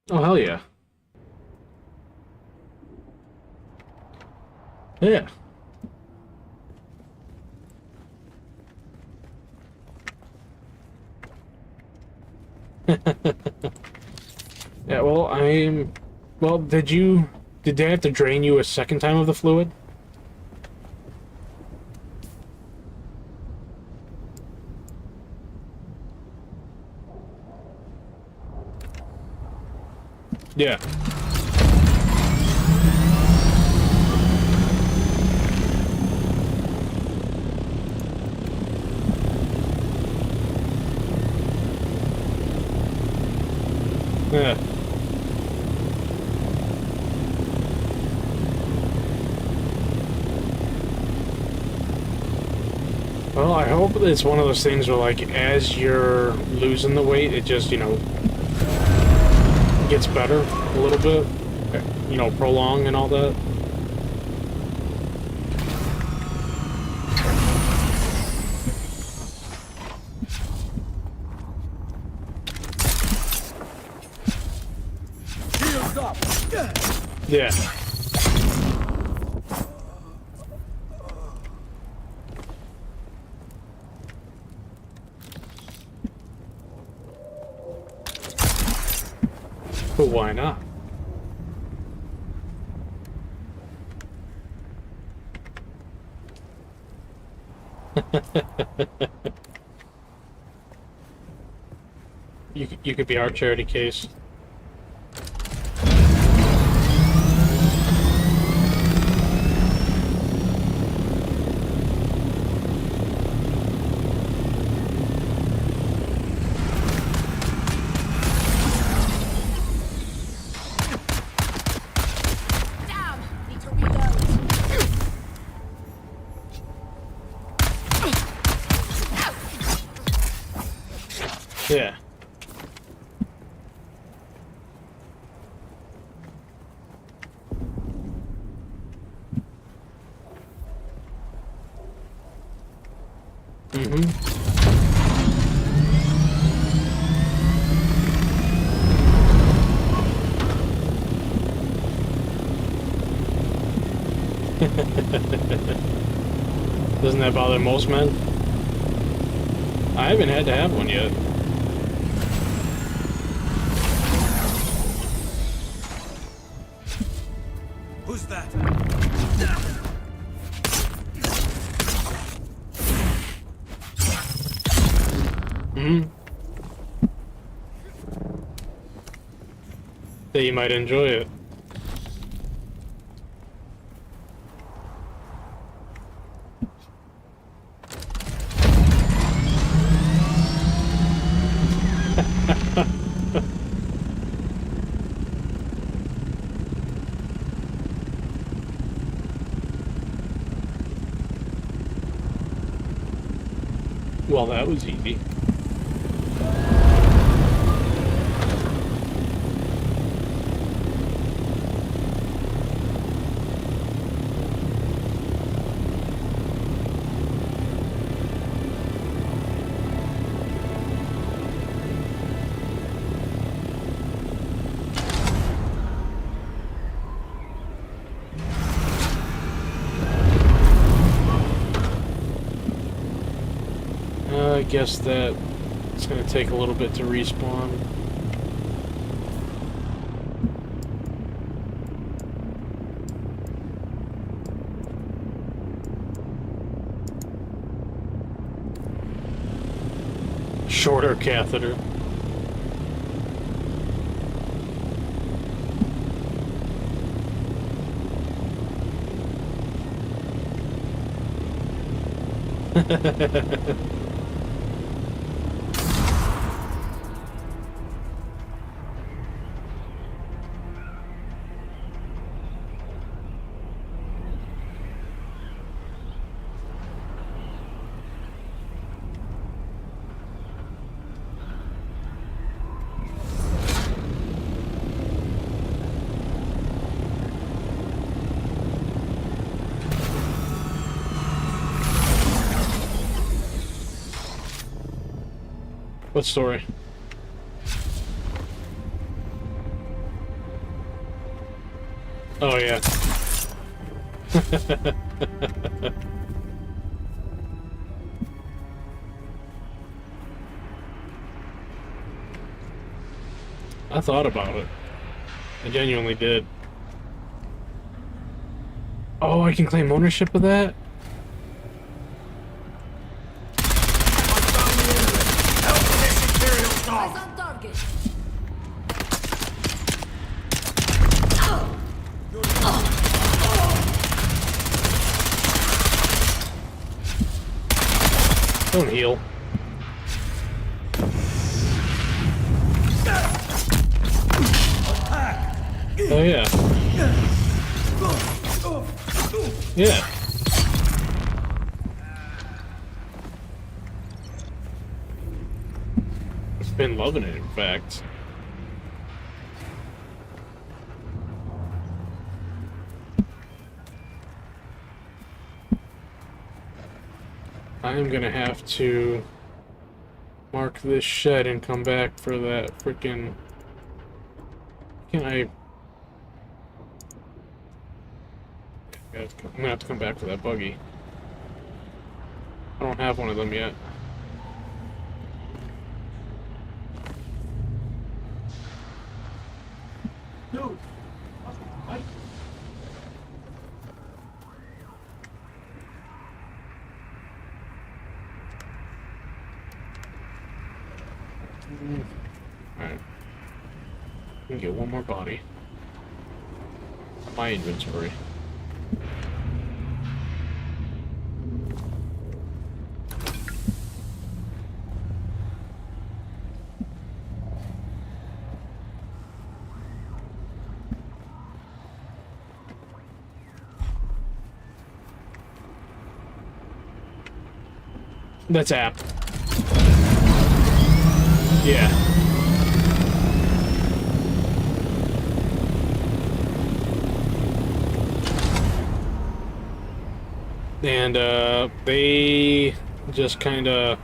Oh, hell yeah. Yeah. Yeah, well, Well, Did they have to drain you a second time of the fluid? Yeah. Yeah. Well, I hope it's one of those things where, like, as you're losing the weight, it just, gets better a little bit. Prolong and all that. Yeah. But why not? You could be our charity case. Damn! Need to reload. Yeah. Mm-hmm. Doesn't that bother most men? I haven't had to have one yet. Who's that? Mm-hmm. That you might enjoy it. Well, that was easy. I guess that it's gonna take a little bit to respawn. Shorter catheter. What story? Oh, yeah. I thought about it. I genuinely did. Oh, I can claim ownership of that? Eyes on target. Don't heal. Oh, yeah. Yeah. I've been loving it, in fact. I am gonna have to mark this shed and come back for that freaking. Can I? I'm gonna have to come back for that buggy. I don't have one of them yet. Dude. Alright. I can get one more body. My inventory. That's app. Yeah. And, they just kinda...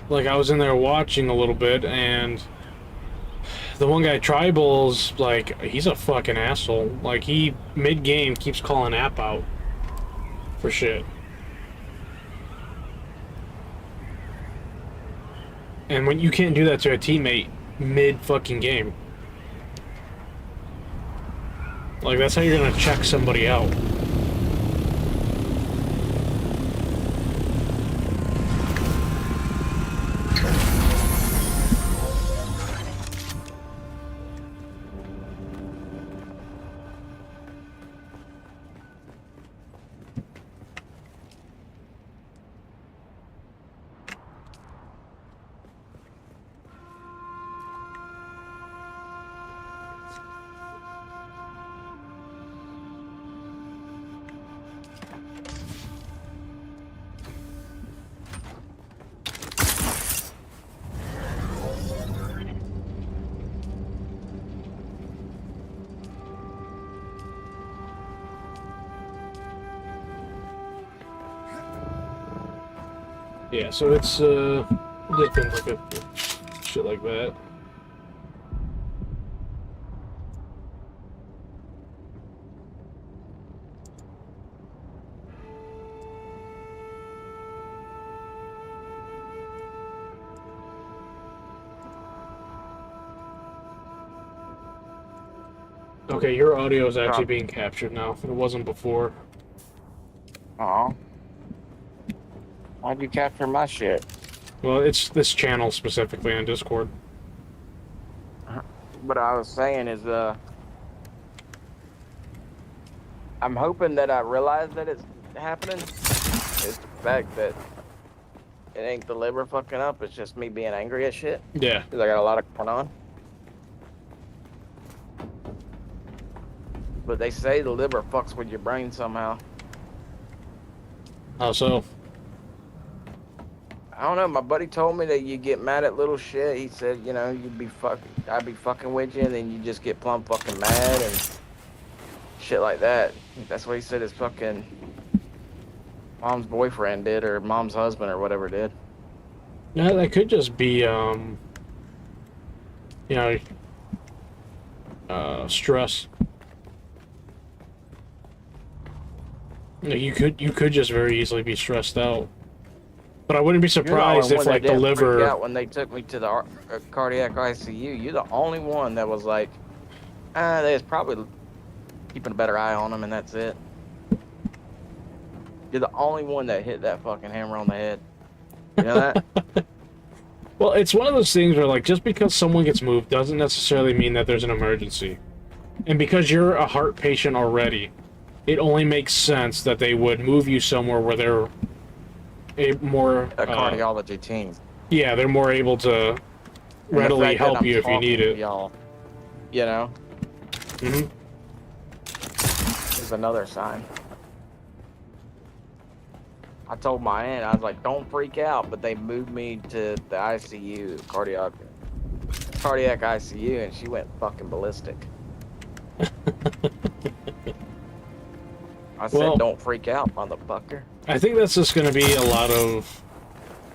Like, I was in there watching a little bit, and... The one guy, Tribal's, like, he's a fucking asshole. Like, he, mid-game, keeps calling app out. For shit. And when you can't do that to a teammate mid-fucking game. Like, that's how you're gonna check somebody out. Yeah, so it's, just been like a shit like that. Okay, your audio is actually being captured now. It wasn't before. Aw. Why'd you capture my shit? Well, it's this channel specifically on Discord. What I was saying is, I'm hoping that I realize that it's happening. It's the fact that it ain't the liver fucking up, it's just me being angry as shit. Yeah. Because I got a lot of going on. But they say the liver fucks with your brain somehow. How so? I don't know. My buddy told me that you get mad at little shit. He said, you know, I'd be fucking with you, and then you just get plumb fucking mad and shit like that. That's what he said his fucking mom's boyfriend did, or mom's husband, or whatever did. Yeah, that could just be, you know, stress. You could just very easily be stressed out. But I wouldn't be You're the only surprised if one that like the didn't freak liver. out when they took me to the cardiac ICU. You're the only one that was like, they was probably keeping a better eye on him, and that's it. You're the only one that hit that fucking hammer on the head. You know that? Well, it's one of those things where like just because someone gets moved doesn't necessarily mean that there's an emergency. And because you're a heart patient already, it only makes sense that they would move you somewhere where they're A cardiology team. yeah, they're more able to And the readily fact that help I'm you if you talking need to it. Y'all, you know, Hmm. is another sign. I told my aunt, I was like, don't freak out, but they moved me to the ICU, cardiac ICU, and she went fucking ballistic. I said, Well, don't freak out, motherfucker. I think that's just going to be a lot of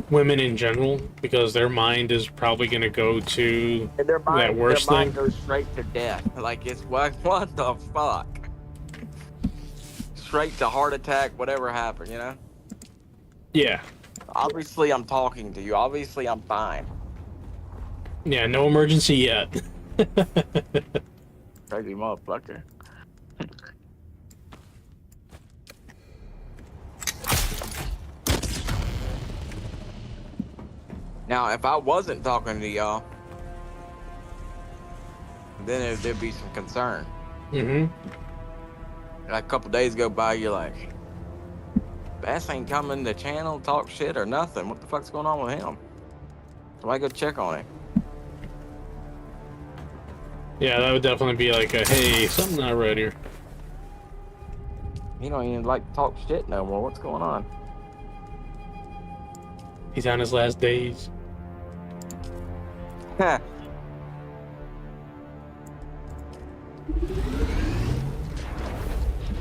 women in general because their mind is probably going to go to And that worst their mind thing. goes straight to death. Like, it's what the fuck? Straight to heart attack, whatever happened, you know? Yeah. Obviously, I'm talking to you. Obviously, I'm fine. Yeah, no emergency yet. Crazy motherfucker. Now, if I wasn't talking to y'all, then there'd be some concern. Hmm. Like a couple days go by, you're like, Bass ain't coming to channel, talk shit or nothing. What the fuck's going on with him? Somebody go check on him. Yeah, that would definitely be like a, hey, something not right here. He don't even like to talk shit no more. What's going on? He's on his last days.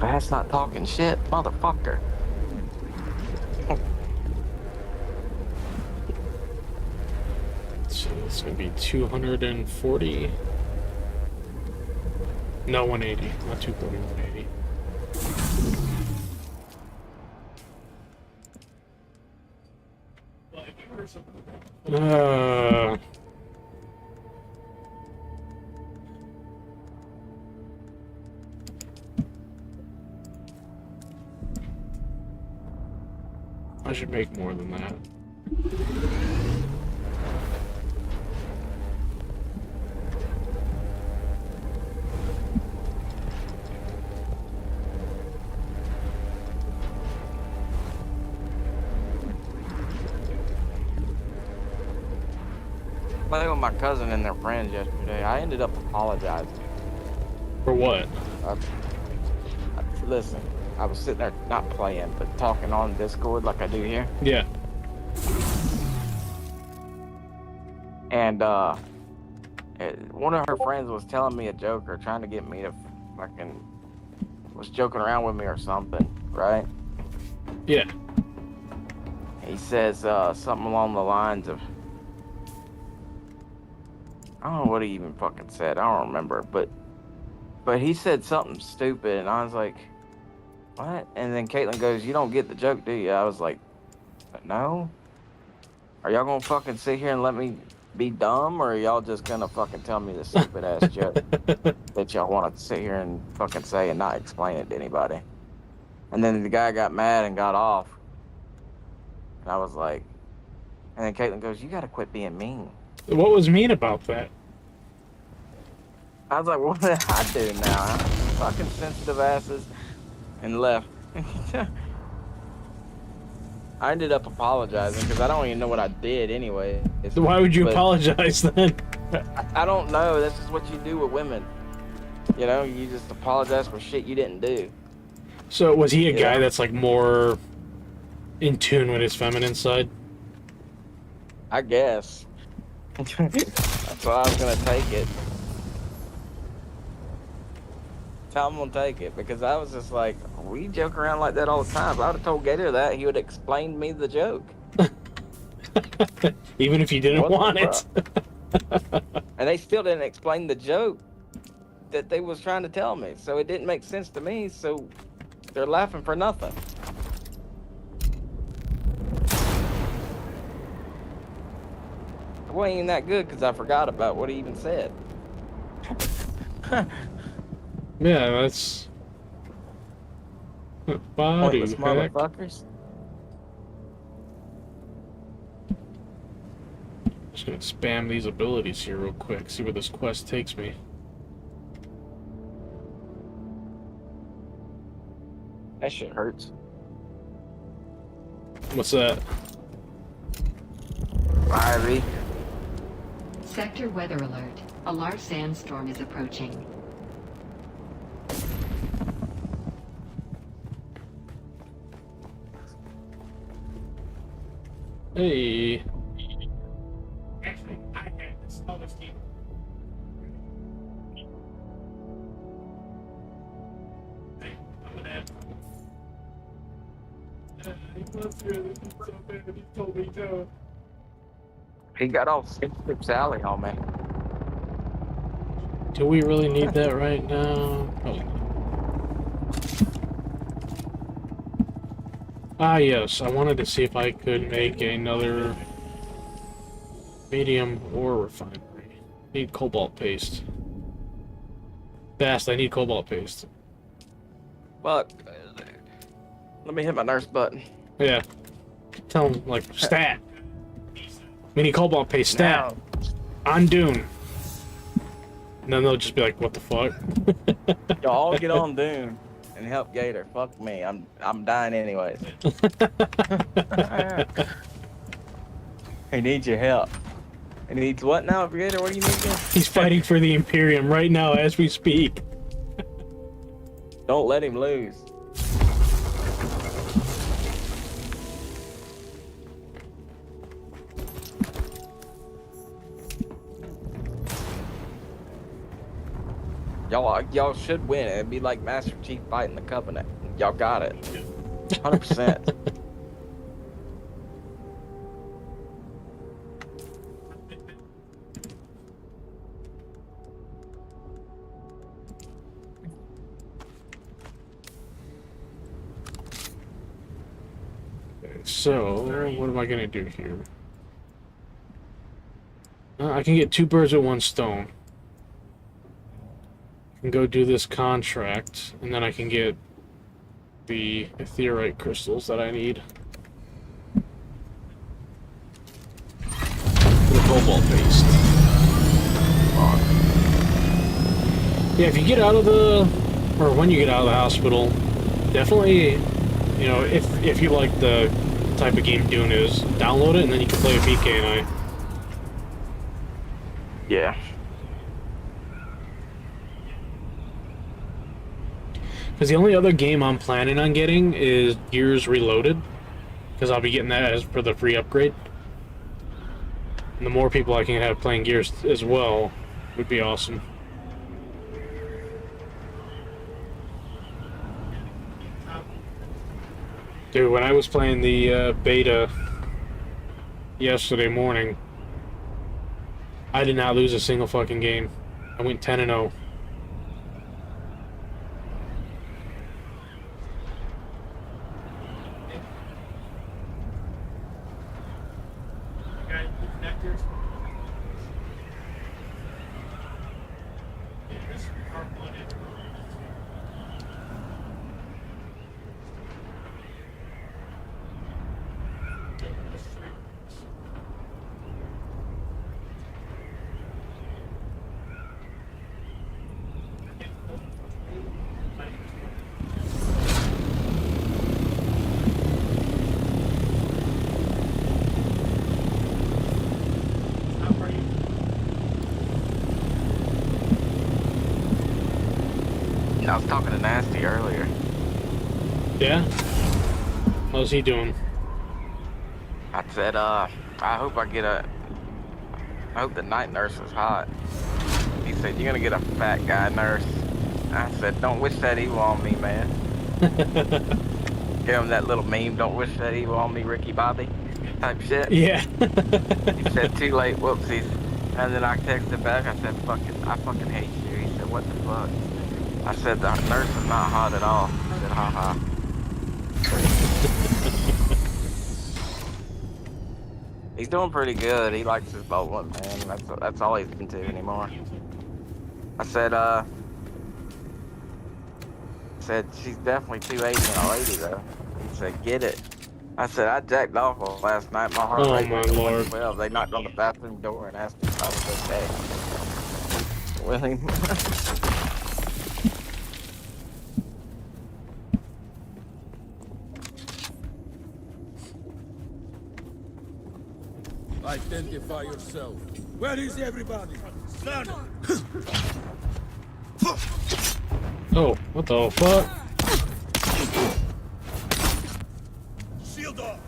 Bass not talking shit, motherfucker. So it's gonna be 240. No, 180. Not 240, 180. I should make more than that. Playing with my cousin and their friends yesterday. I ended up apologizing. For what? Listen, I was sitting there not playing, but talking on Discord like I do here. Yeah. And one of her friends was telling me a joke or trying to get me to fucking was joking around with me or something, right? Yeah. He says something along the lines of, I don't know what he even fucking said. I don't remember, but he said something stupid, and I was like, what? And then Caitlin goes, you don't get the joke, do you? I was like, no. Are y'all gonna fucking sit here and let me be dumb, or are y'all just gonna fucking tell me the stupid ass joke that y'all want to sit here and fucking say and not explain it to anybody? And then the guy got mad and got off. And I was like, and then Caitlin goes, you gotta quit being mean. What was mean about that? I was like, what did I do now? Fucking sensitive asses. And left. I ended up apologizing because I don't even know what I did anyway. So why would you apologize then? I don't know. That's just what you do with women. You know, you just apologize for shit you didn't do. So was he a guy Yeah. that's like more in tune with his feminine side? I guess. That's why I was gonna take it. I'm gonna take it because I was just like, we joke around like that all the time. If I would have told Gator that, he would explain me the joke. Even if you didn't What the want it. And they still didn't explain the joke that they was trying to tell me. So it didn't make sense to me. So they're laughing for nothing. It wasn't even that good because I forgot about what he even said. Yeah, that's... Body Pointless heck. motherfuckers. Just gonna spam these abilities here real quick, see where this quest takes me. That shit hurts. What's that? Ivy. Sector weather alert. A large sandstorm is approaching. Hey. Actually, I had this other scheme. Hey, I'm gonna have. He wants to really be so bad, he told me to. He got all Skip Sally on me. Do we really need that right now? Probably not. Ah, yes. I wanted to see if I could make another medium ore refinery. Need cobalt paste. Fast, I need cobalt paste. Fuck. Let me hit my nurse button. Yeah. Tell them, like, stat. We need cobalt paste, stat. Now, On Dune. And then they'll just be like, what the fuck? y'all all get on Dune and help Gator. Fuck me. I'm dying anyways. He needs your help. He needs what now, Gator? What do you need again? He's fighting for the Imperium right now as we speak. Don't let him lose. Y'all should win. It'd be like Master Chief fighting the Covenant. Y'all got it. 100%. So, what am I gonna do here? I can get 2 birds with 1 stone. I can go do this contract, and then I can get the ethereite crystals that I need. The cobalt paste. Yeah, if you get out of the, or when you get out of the hospital, definitely, you know, if you like the type of game Dune is, download it and then you can play with BK and I. Yeah. Because the only other game I'm planning on getting is Gears Reloaded, because I'll be getting that as for the free upgrade. And the more people I can have playing Gears as well would be awesome. Dude, when I was playing the beta yesterday morning, I did not lose a single fucking game. I went 10-0. Guys, the connectors. Yeah, this is hard-blooded. I was talking to Nasty earlier. Yeah? How's he doing? I said, I hope the night nurse is hot. He said, you're gonna get a fat guy nurse. I said, don't wish that evil on me, man. Give him that little meme, don't wish that evil on me, Ricky Bobby, type shit. Yeah. He said, too late, whoopsies. And then I texted back, I said, I fucking hate you. He said, what the fuck? I said, the nurse is not hot at all. I said, Haha. He's doing pretty good. He likes his bowling, man. That's all he's into anymore. I said she's definitely 280 and a lady though. He said, get it. I said, I jacked off last night. My heart Oh rate my was lord. 112. They knocked on the bathroom door and asked if I was okay. Willie. Identify yourself. Where is everybody? Stand. Oh, what the fuck? Shield off.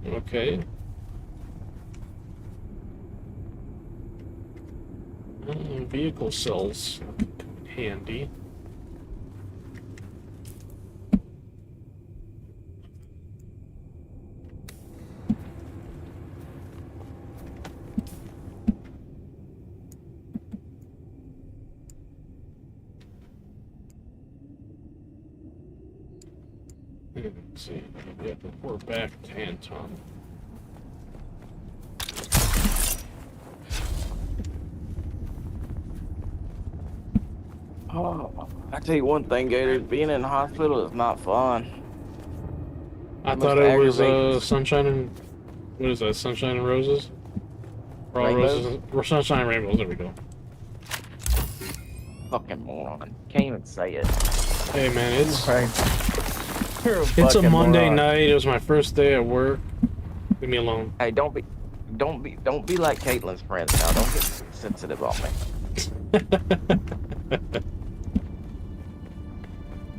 Okay. Vehicle cells. Handy. Let's see. Yeah, we're back to Anton. Oh, I tell you one thing, Gator. Being in the hospital is not fun. I It thought must it was aggravate. Sunshine and what is that? Sunshine and Roses? Or all Rainbows? roses, or Sunshine and Rainbows. There we go. Fucking moron. Can't even say it. Hey man, it's You're a it's a fucking Monday moron. night. It was my first day at work. Leave me alone. Hey, don't be like Caitlin's friends now. Don't get sensitive on me.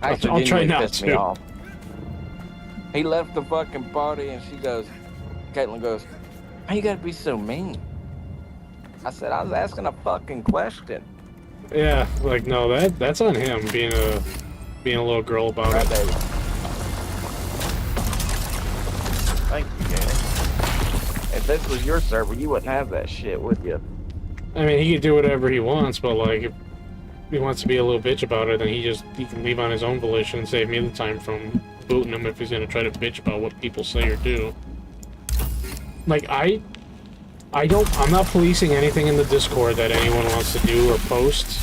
Actually, I'll try genuinely not pissed me to. off. He left the fucking party and Caitlin goes, "Why you gotta be so mean?" I said, "I was asking a fucking question." Yeah, like no, that's on him being a little girl about Right, it. baby. Thank you, Gator. If this was your server, you wouldn't have that shit, would you? I mean, he can do whatever he wants, but like if he wants to be a little bitch about it, then he can leave on his own volition and save me the time from booting him if he's gonna try to bitch about what people say or do. Like I'm not policing anything in the Discord that anyone wants to do or post.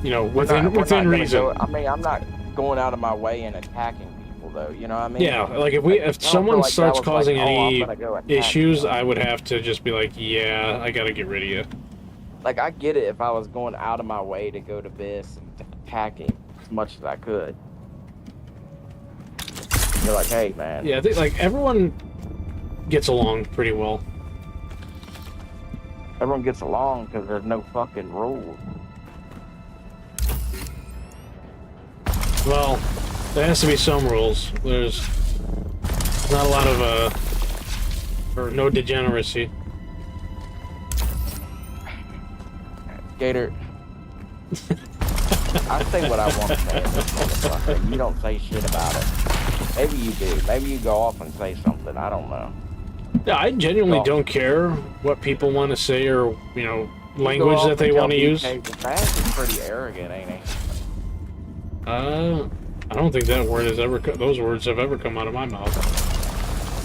You know, We're within not gonna reason. I mean, I'm not going out of my way and attacking people, though. You know what I mean? Yeah, like if I don't someone feel like that starts was causing like, oh, I'm any gonna go attack issues, them. I would have to just be like, yeah, I gotta get rid of you. Like, I get it if I was going out of my way to go to Biss and attack him as much as I could. You're like, hey, man. Yeah, I think like everyone gets along pretty well. Everyone gets along because there's no fucking rules. Well, there has to be some rules. There's not a lot of or no degeneracy. Gator, I say what I want to say in this motherfucker. You don't say shit about it. Maybe you do. Maybe you go off and say something. I don't know. Yeah, I genuinely Well- don't care what people want to say or You language go off that they and tell want to use. BK, but Bass is pretty arrogant, ain't he? I don't think those words have ever come out of my mouth.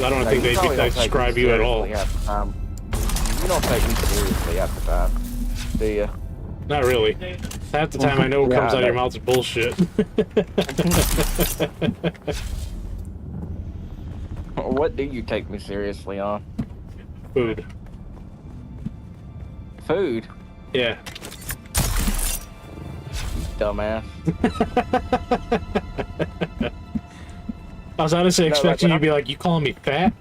I don't No, think you they probably don't take me describe you at all. seriously half the time. You don't take me seriously half the time, do you? Not really. Half the time I know what Yeah, comes I out of your know. mouth is bullshit. What do you take me seriously on? Food. Food? Yeah. Dumbass. I was honestly No, like, expecting when you to be like, you calling me fat?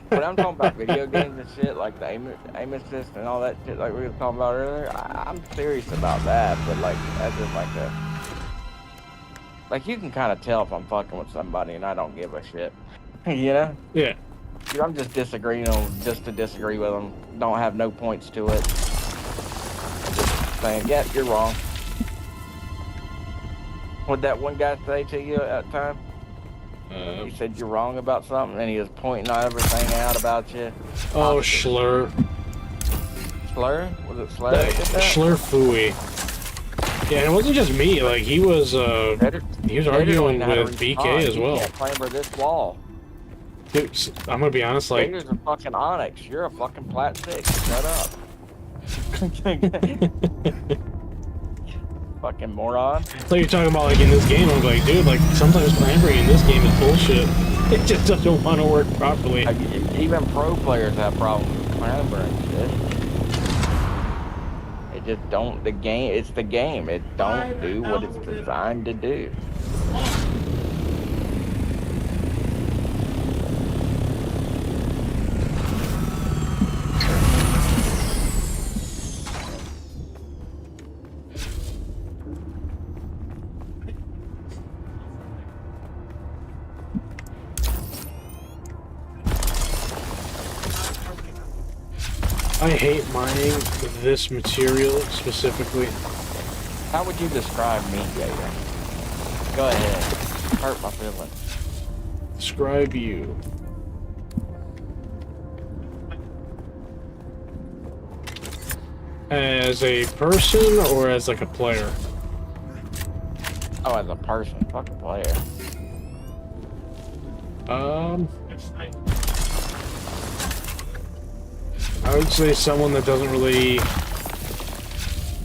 When I'm talking about video games and shit, like the aim assist and all that shit, like we were talking about earlier, I'm serious about that. But like, that's just like you can kind of tell if I'm fucking with somebody and I don't give a shit. You know? Yeah. Dude, I'm just disagreeing on just to disagree with them. Don't have no points to it. Just saying, yeah, you're wrong. What'd that one guy say to you at that time? He said you're wrong about something, and he was pointing everything out about you. Oh, Opposite. Schlur. Slur? Was it Slur that did that? Schlurfooey. Yeah, and it wasn't just me. Like he was arguing with BK as well. You can't clamber this wall. Dude, I'm gonna be honest. Like, Gator's a fucking Onyx. You're a fucking Plat 6. Shut up. Fucking moron. so you're talking about like in this game. I'm like, dude, like sometimes clambering in this game is bullshit. It just doesn't want to work properly. Like, even pro players have problems with clambering. Shit. It just don't. The game. It's the game. It don't do what it's designed to do. I hate mining this material specifically. How would you describe me, Gator? Go ahead. Hurt my feelings. Describe you. As a person or as like a player? Oh, as a person, fuck a player. I would say someone that doesn't really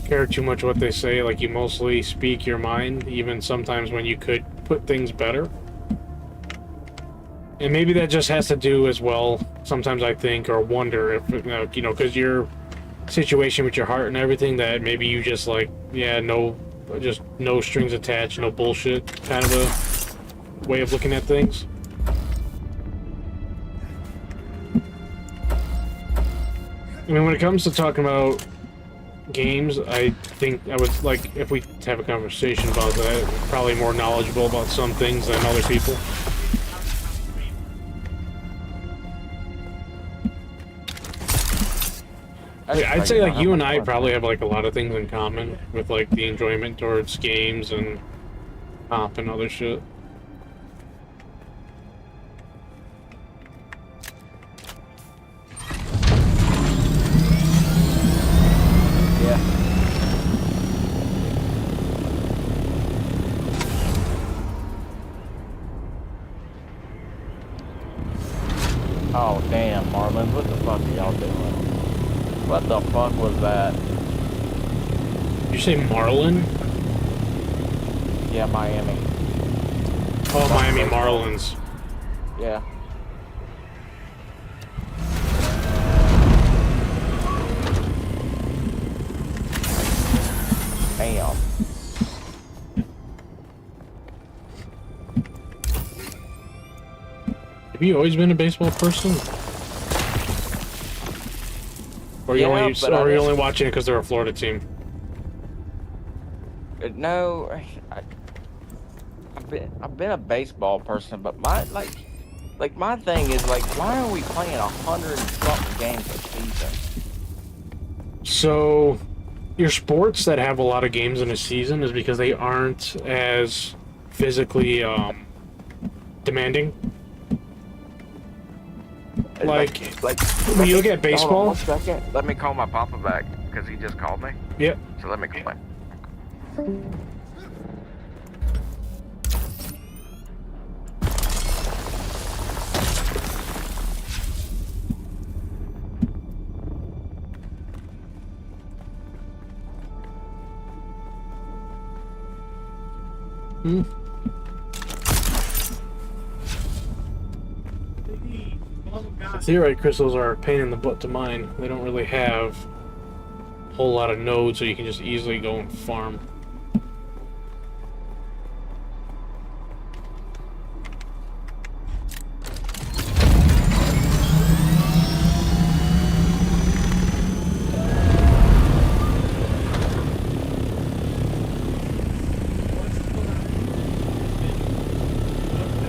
care too much what they say, like you mostly speak your mind, even sometimes when you could put things better. And maybe that just has to do as well, sometimes I think, or wonder if, you know, because your situation with your heart and everything, that maybe you just like, yeah, no, just no strings attached, no bullshit, kind of a way of looking at things. I mean, when it comes to talking about games, I think I would like, if we have a conversation about that, probably more knowledgeable about some things than other people. I'd say like you and I probably have like a lot of things in common with like the enjoyment towards games and comp and other shit. Yeah. Oh damn, Marlon, what the fuck are y'all doing? What the fuck was that? You say Marlin? Yeah, Miami. Oh, Miami Marlins. Yeah. Damn. Have you always been a baseball person? Or you only watching it because they're a Florida team? No, I've been a baseball person, but my my thing is like, why are we playing 100 and something games a season? So, your sports that have a lot of games in a season is because they aren't as physically demanding. Like when you look at baseball. Hold on 1 second. Let me call my papa back because he just called me. Yep. So let me call him. Theorite crystals are a pain in the butt to mine. They don't really have a whole lot of nodes, so you can just easily go and farm.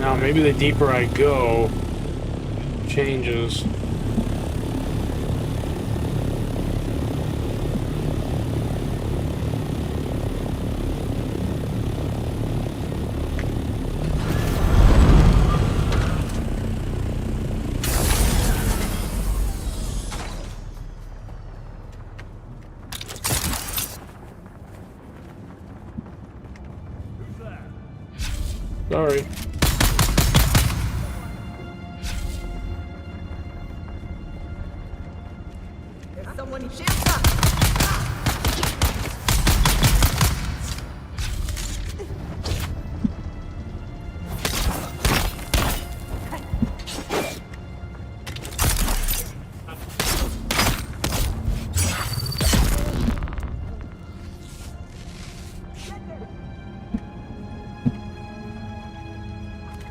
Now, maybe the deeper I go, changes. Sorry. There's someone in shield up.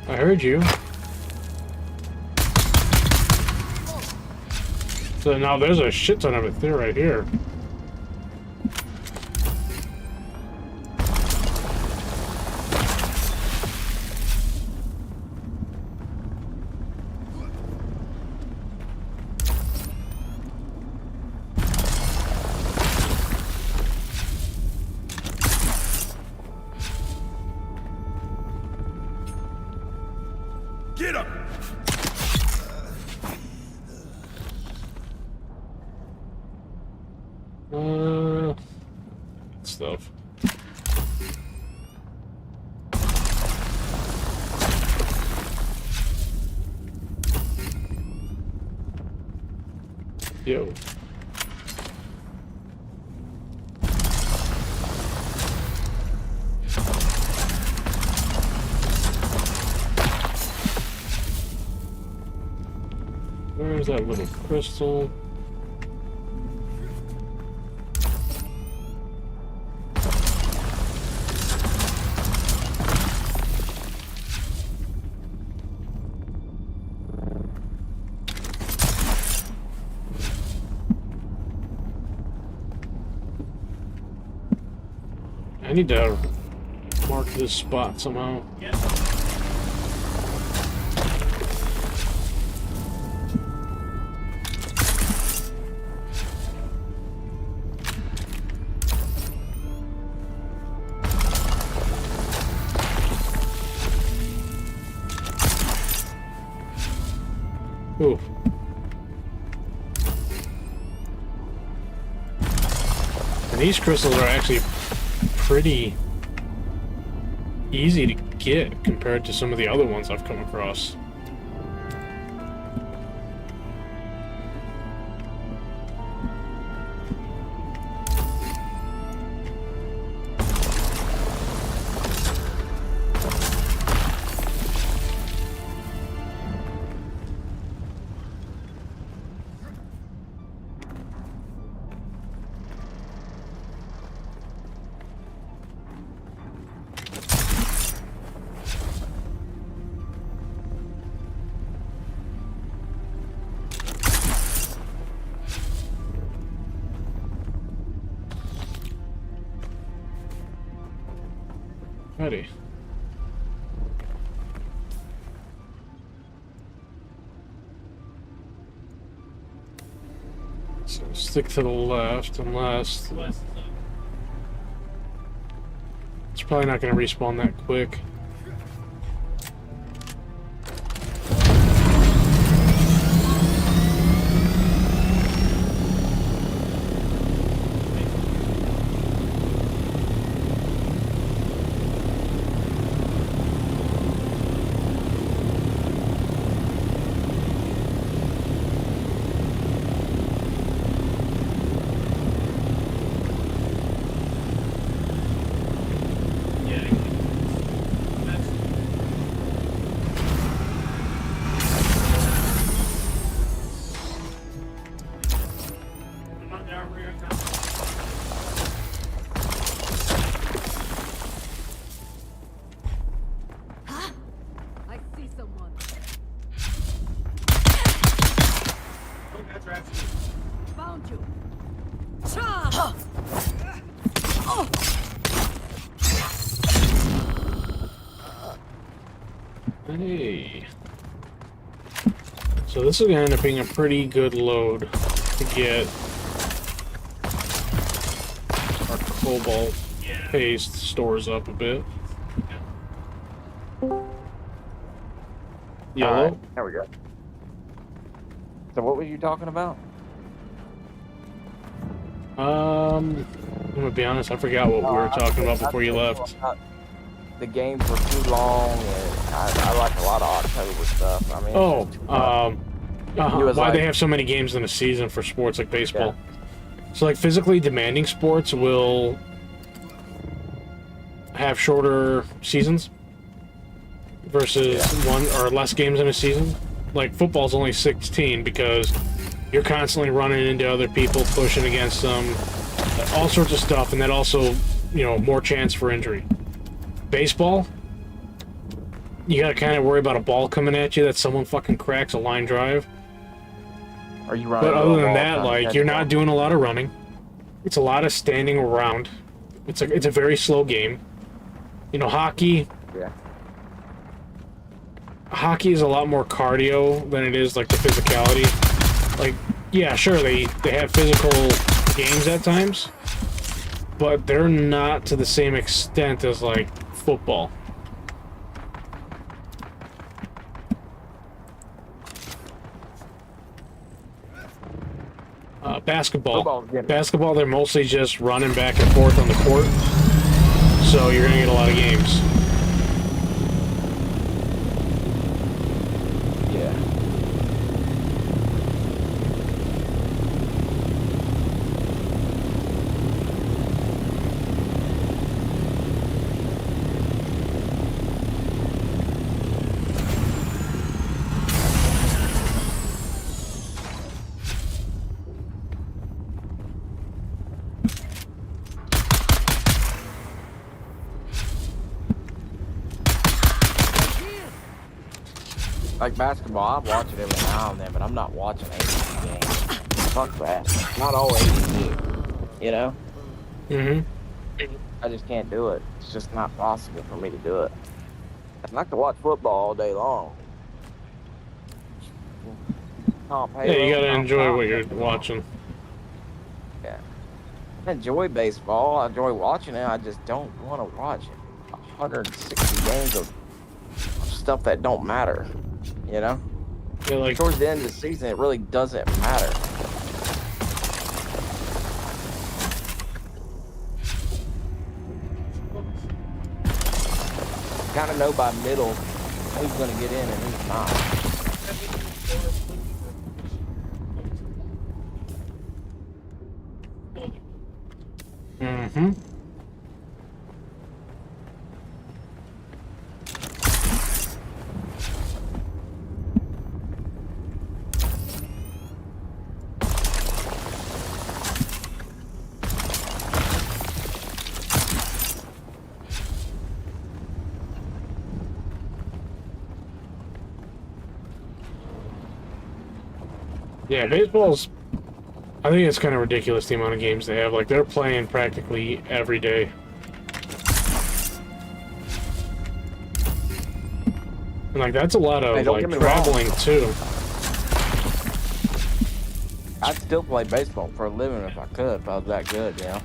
I heard you. So now there's a shit ton of it there right here. Get up! Stuff. Yo. Where's that little crystal? I need to mark this spot somehow. Ooh. And these crystals are actually pretty easy to get compared to some of the other ones I've come across. Ready. So stick to the left unless it's probably not going to respawn that quick. I see someone. Found you. Hey. So this is going to end up being a pretty good load to get our cobalt paste stores up a bit. Yellow. Alright, there we go. So what were you talking about? I'm gonna be honest, I forgot what we were talking about before you left. the games were too long, and I like a lot of October stuff. I mean, Oh, it's just too much. It was why like, they have so many games in a season for sports like baseball. yeah, So like physically demanding sports will have shorter seasons versus one or less games in a season. Like football's only 16 because you're constantly running into other people, pushing against them, all sorts of stuff, and that also, you know, more chance for injury. Baseball, you gotta kind of worry about a ball coming at you that someone fucking cracks a line drive. are you running? But into a other than wall that, trying to like, catch you're a not ball? doing a lot of running. It's a lot of standing around. It's a very slow game. You know, hockey Yeah. is a lot more cardio than it is like the physicality. Like, yeah, sure, they have physical games at times, but they're not to the same extent as like football. Basketball. Football's getting- Basketball, they're mostly just running back and forth on the court, so you're gonna get a lot of games. Yeah. Like basketball, I watch it every now and then, but I'm not watching 80 games. Fuck that. Not all 80. You know? Mm-hmm. I just can't do it. It's just not possible for me to do it. And I can watch football all day long. Yeah, you gotta enjoy what you're watching. Yeah. I enjoy baseball. I enjoy watching it. I just don't want to watch 160 games of stuff that don't matter. You know? Yeah, like, Towards the end of the season, it really doesn't matter. Kind of know by middle who's going to get in and who's not. mm-hmm. Yeah, baseball's... I think it's kind of ridiculous the amount of games they have. Like, they're playing practically every day. And, like, that's a lot Hey, of, don't like, get me traveling, too. I'd still play baseball for a living if I could, if I was that good, you know?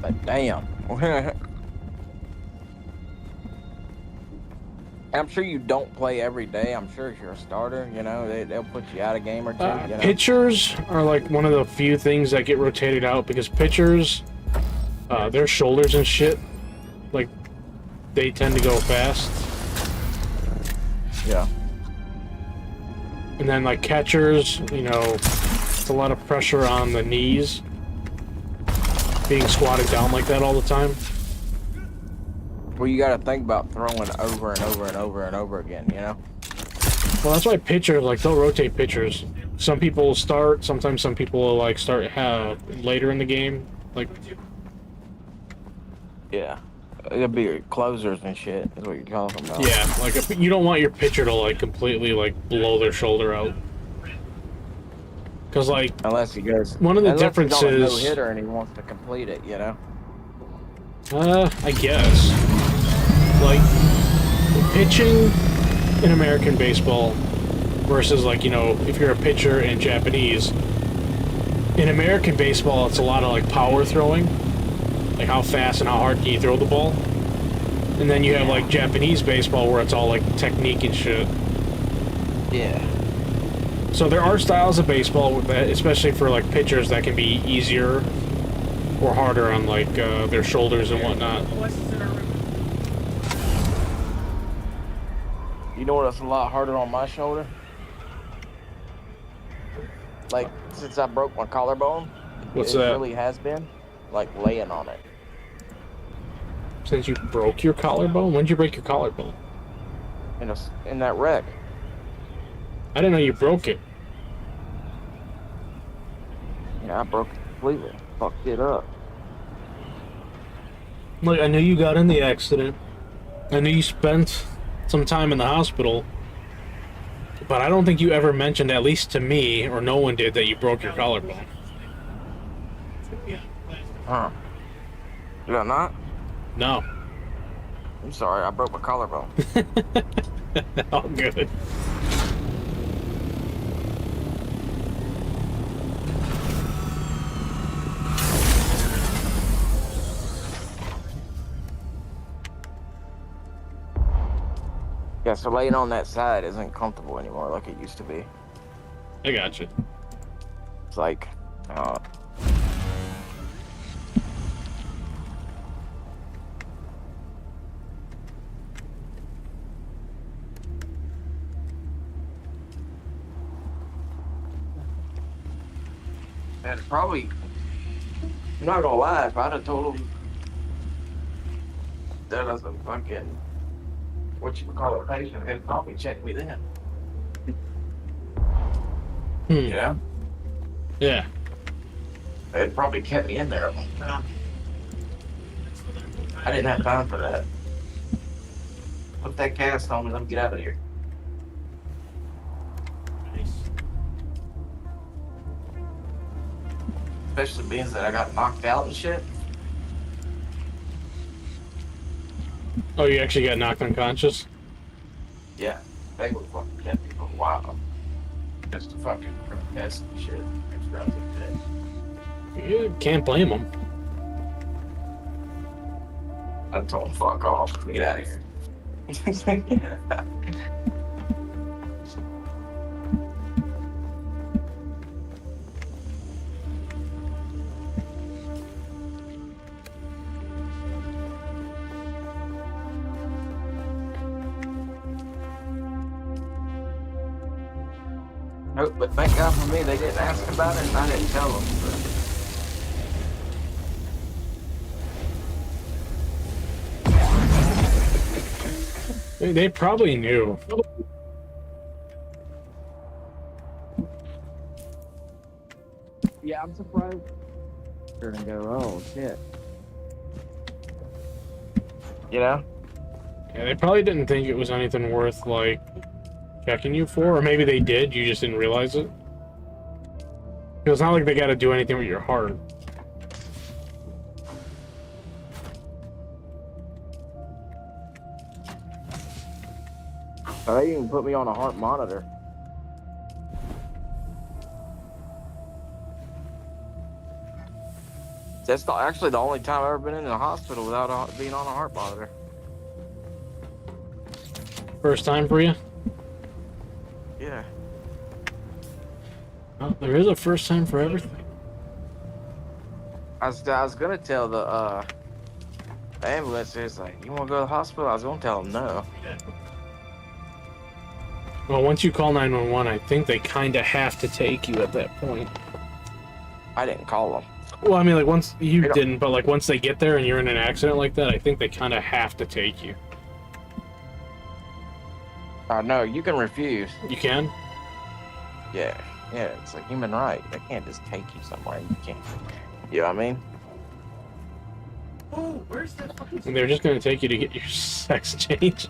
But damn. I'm sure you don't play every day. I'm sure if you're a starter, you know, they'll put you out a game or two, you know? Pitchers are, like, one of the few things that get rotated out, because pitchers, their shoulders and shit, like, they tend to go fast. Yeah. And then, like, catchers, you know, it's a lot of pressure on the knees, being squatted down like that all the time. Well, you got to think about throwing over and over and over and over again, you know? Well, that's why pitchers, like, they'll rotate pitchers. Some people will start, sometimes some people will, like, start later in the game. Like, Yeah. It'll be closers and shit, is what you're talking about. yeah, like, you don't want your pitcher to, like, completely, like, blow their shoulder out. Because, like, Unless he goes. one of the unless he's on a differences... no-hitter and he wants to complete it, you know? I guess. Like, pitching in American baseball versus, like, you know, if you're a pitcher in Japanese. In American baseball, it's a lot of, like, power throwing. Like, how fast and how hard can you throw the ball? And then you have, like, Japanese baseball where it's all, like, technique and shit. Yeah. So there are styles of baseball, that, especially for, like, pitchers, that can be easier Or harder on, like, their shoulders and whatnot. You know what's a lot harder on my shoulder? Like, since I broke my collarbone, What's it that? really has been, like, laying on it. Since you broke your collarbone? When'd you break your collarbone? In that wreck. I didn't know you broke it. Yeah, I broke it completely. Fucked it up. Like, I knew you got in the accident. I knew you spent some time in the hospital. But I don't think you ever mentioned, at least to me, or no one did, that you broke your collarbone. Huh. Did I not? No. I'm sorry, I broke my collarbone. All good. Yeah, so laying on that side isn't comfortable anymore like it used to be. I got you. It's like, and probably, I'm not gonna lie, if I'd have told him that I was a fucking, what you would call a patient, they'd probably check me then. Yeah. Yeah. They'd probably kept me in there a long time. I didn't have time for that. Put that cast on and let me get out of here. Especially being that I got knocked out and shit. Oh, you actually got knocked unconscious? Yeah, they would fucking kept me for a while. Just to fucking test and shit. You can't blame them. I told him, fuck off, get out of here. Nope, but thank God for me, they didn't ask about it and I didn't tell them. They probably knew. Yeah, I'm surprised. And go, oh shit. You know? Yeah, they probably didn't think it was anything worth, like, checking you for. Or maybe they did, you just didn't realize it. It's not like they gotta do anything with your heart. They even put me on a heart monitor. That's actually the only time I've ever been in the hospital without being on a heart monitor. First time for you? Yeah. Well, there is a first time for everything. I was gonna tell the ambulance, it's like, you wanna go to the hospital? I was gonna tell them no. Well, once you call 911, I think they kind of have to take you at that point. I didn't call them. Well, I mean, like, once you didn't, but, like, once they get there and you're in an accident like that, I think they kind of have to take you. No, you can refuse. You can? Yeah, it's a human right. They can't just take you somewhere. You can't. You know what I mean? Oh, where's that fucking... And they're just going to take you to get your sex change.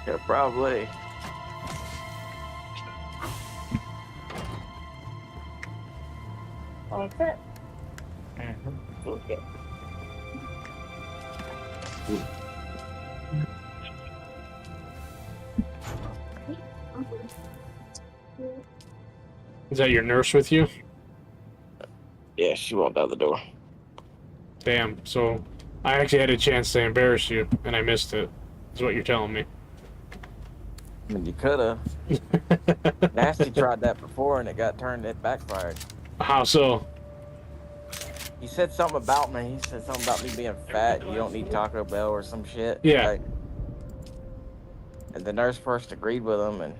Yeah, probably. All set. Okay. Is that your nurse with you? Yeah, she walked out the door. Damn, so I actually had a chance to embarrass you, and I missed it, is what you're telling me. I mean, you could have. Nasty tried that before, and it backfired. How so? He said something about me. He said something about me being fat. You don't need Taco Bell or some shit. Yeah. Right? And the nurse first agreed with him, and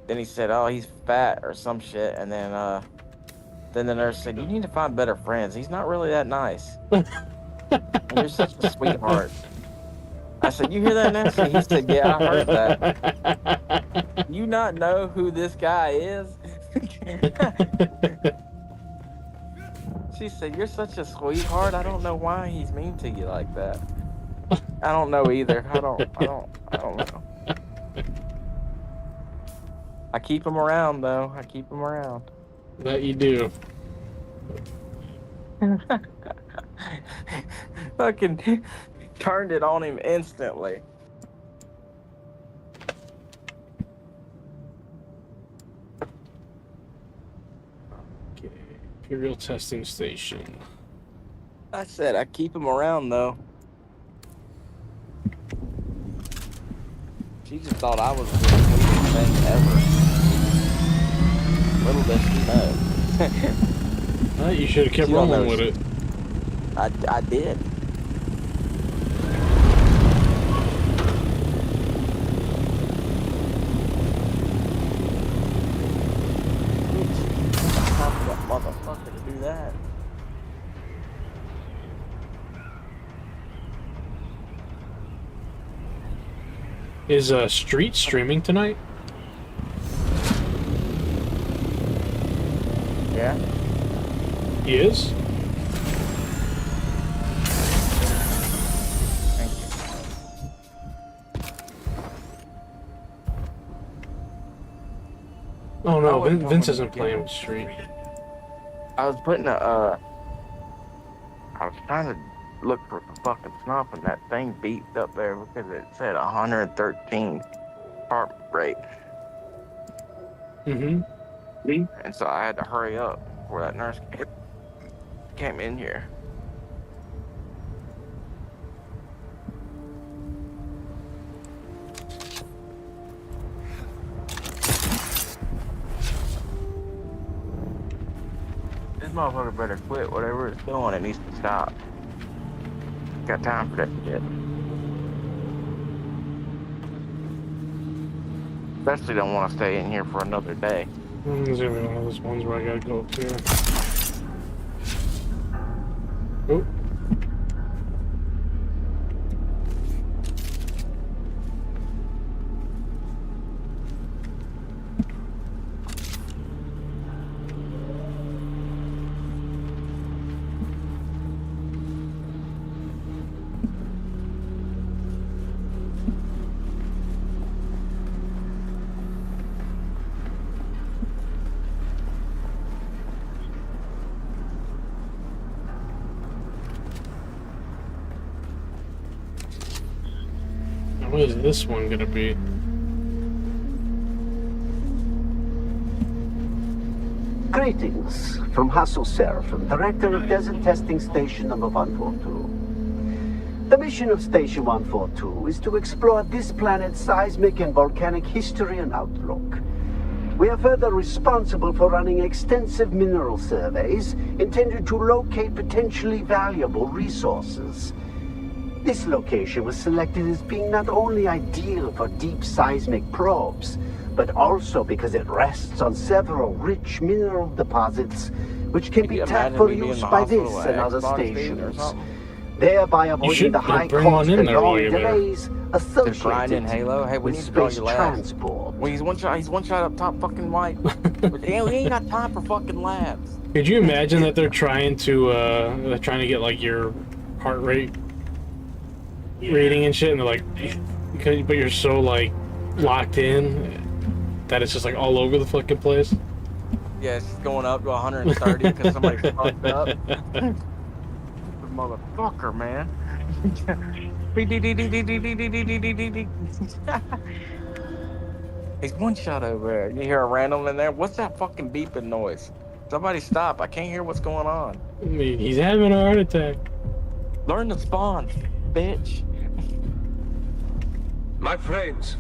then he said, "Oh, he's fat or some shit." And then the nurse said, "You need to find better friends. He's not really that nice. And you're such a sweetheart." I said, "You hear that, Nancy?" He said, "Yeah, I heard that. You not know who this guy is?" She said, "You're such a sweetheart. I don't know why he's mean to you like that." I don't know either. I don't know. I keep him around though. I keep him around. That you do. Fucking turned it on him instantly. Okay. Imperial testing station. I said I keep him around though. She just thought I was the sweetest thing ever. Little does she know. You should have kept She don't rolling know with it. I did. Time for that motherfucker to do that. Is Street streaming tonight? Yeah. He is? Thank you. Oh no, wasn't Vince talking isn't to playing Gil. with Street. I was putting I was trying to look for the fucking snuff, and that thing beeped up there because it said 113 heart rate. Mm-hmm. And so I had to hurry up before that nurse came in here. This motherfucker better quit whatever it's doing. It needs to stop. Got time for that shit. Especially don't want to stay in here for another day. There's gonna be one of those ones where I gotta go up here. Oh. What is this one gonna be? Greetings from Hassel Seraphim, Director of Desert Testing Station number 142. The mission of Station 142 is to explore this planet's seismic and volcanic history and outlook. We are further responsible for running extensive mineral surveys intended to locate potentially valuable resources. This location was selected as being not only ideal for deep seismic probes, but also because it rests on several rich mineral deposits which can Could be you tapped imagine for me being in use the by hospital this at and other Xbox Feed or stations, something? thereby avoiding should the high bring one cost in and there while long you're there. delays Just grinding associated Halo. Hey, we with need to draw space your labs. transport. Well, he's one shot up top fucking white. But, we ain't got time for fucking labs. Could you imagine that they're trying to get like your heart rate reading and shit, and they're like, but you're so like locked in that it's just like all over the fucking place. Yeah, it's just going up to 130 because somebody fucked up. Motherfucker, man. He's one shot over there. You hear a random in there? What's that fucking beeping noise? Somebody stop. I can't hear what's going on. I mean, he's having a heart attack. Learn to spawn, bitch. My friends,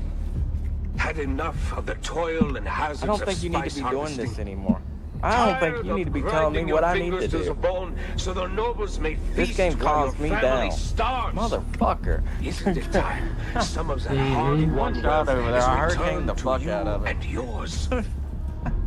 had enough of the toil and hazards I don't of think you need to spice be doing harvesting. this anymore. I don't think you need to be telling me what I need to do. Bone so the nobles may This feast game while calms your me family down. starves. Motherfucker. Isn't it time some of that hard-won Watch out wealth over there. is I hurricaned the returned to fuck you out of it. and yours?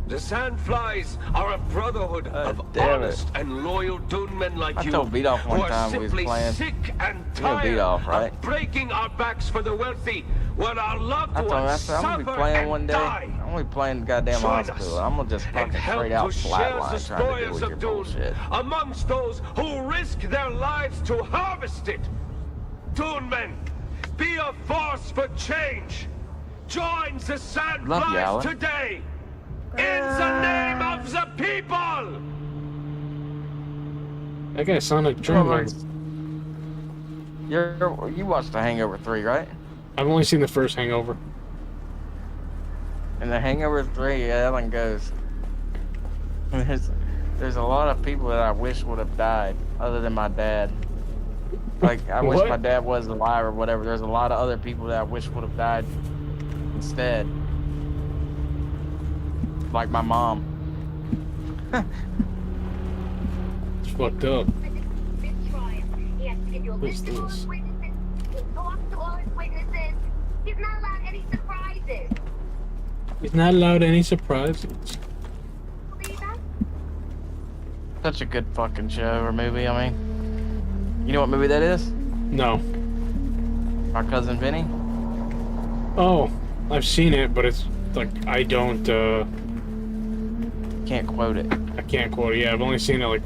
The Sandflies are a brotherhood of damn it. honest and loyal Dune men like I you, told Beat Off who one are time we was simply playing. sick and You know Beat tired Off, right? of breaking our backs for the wealthy, while our loved I told him, I ones said, I'm gonna be suffer playing and one day. die. I'm gonna be playing the goddamn Join hospital. us I'm gonna just and fucking help straight out to share the flatline trying to deal spoils with your of Dune bullshit. amongst those who risk their lives to harvest it. Dune men, be a force for change. Join the Love you, Sandflies Alan. today. In the name of the people! That guy sounded like German. You watched The Hangover 3, right? I've only seen the first Hangover. In The Hangover 3, Ellen goes, there's a lot of people that I wish would have died, other than my dad. Like, I wish What? my dad was alive or whatever. There's a lot of other people that I wish would have died instead. Like my mom. It's fucked up. What's this? He's not allowed any surprises. He's not allowed any surprises. Believe that? Such a good fucking show or movie, I mean. You know what movie that is? No. Our Cousin Vinny? Oh, I've seen it, but it's like I don't. Can't quote it. I can't quote it. Yeah, I've only seen it like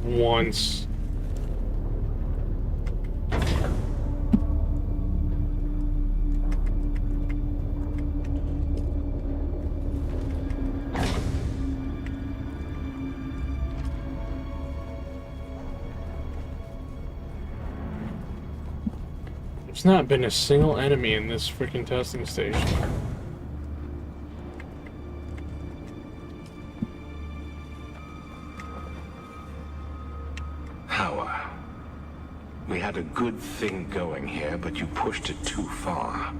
once. There's not been a single enemy in this freaking testing station. Power. We had a good thing going here, but you pushed it too far.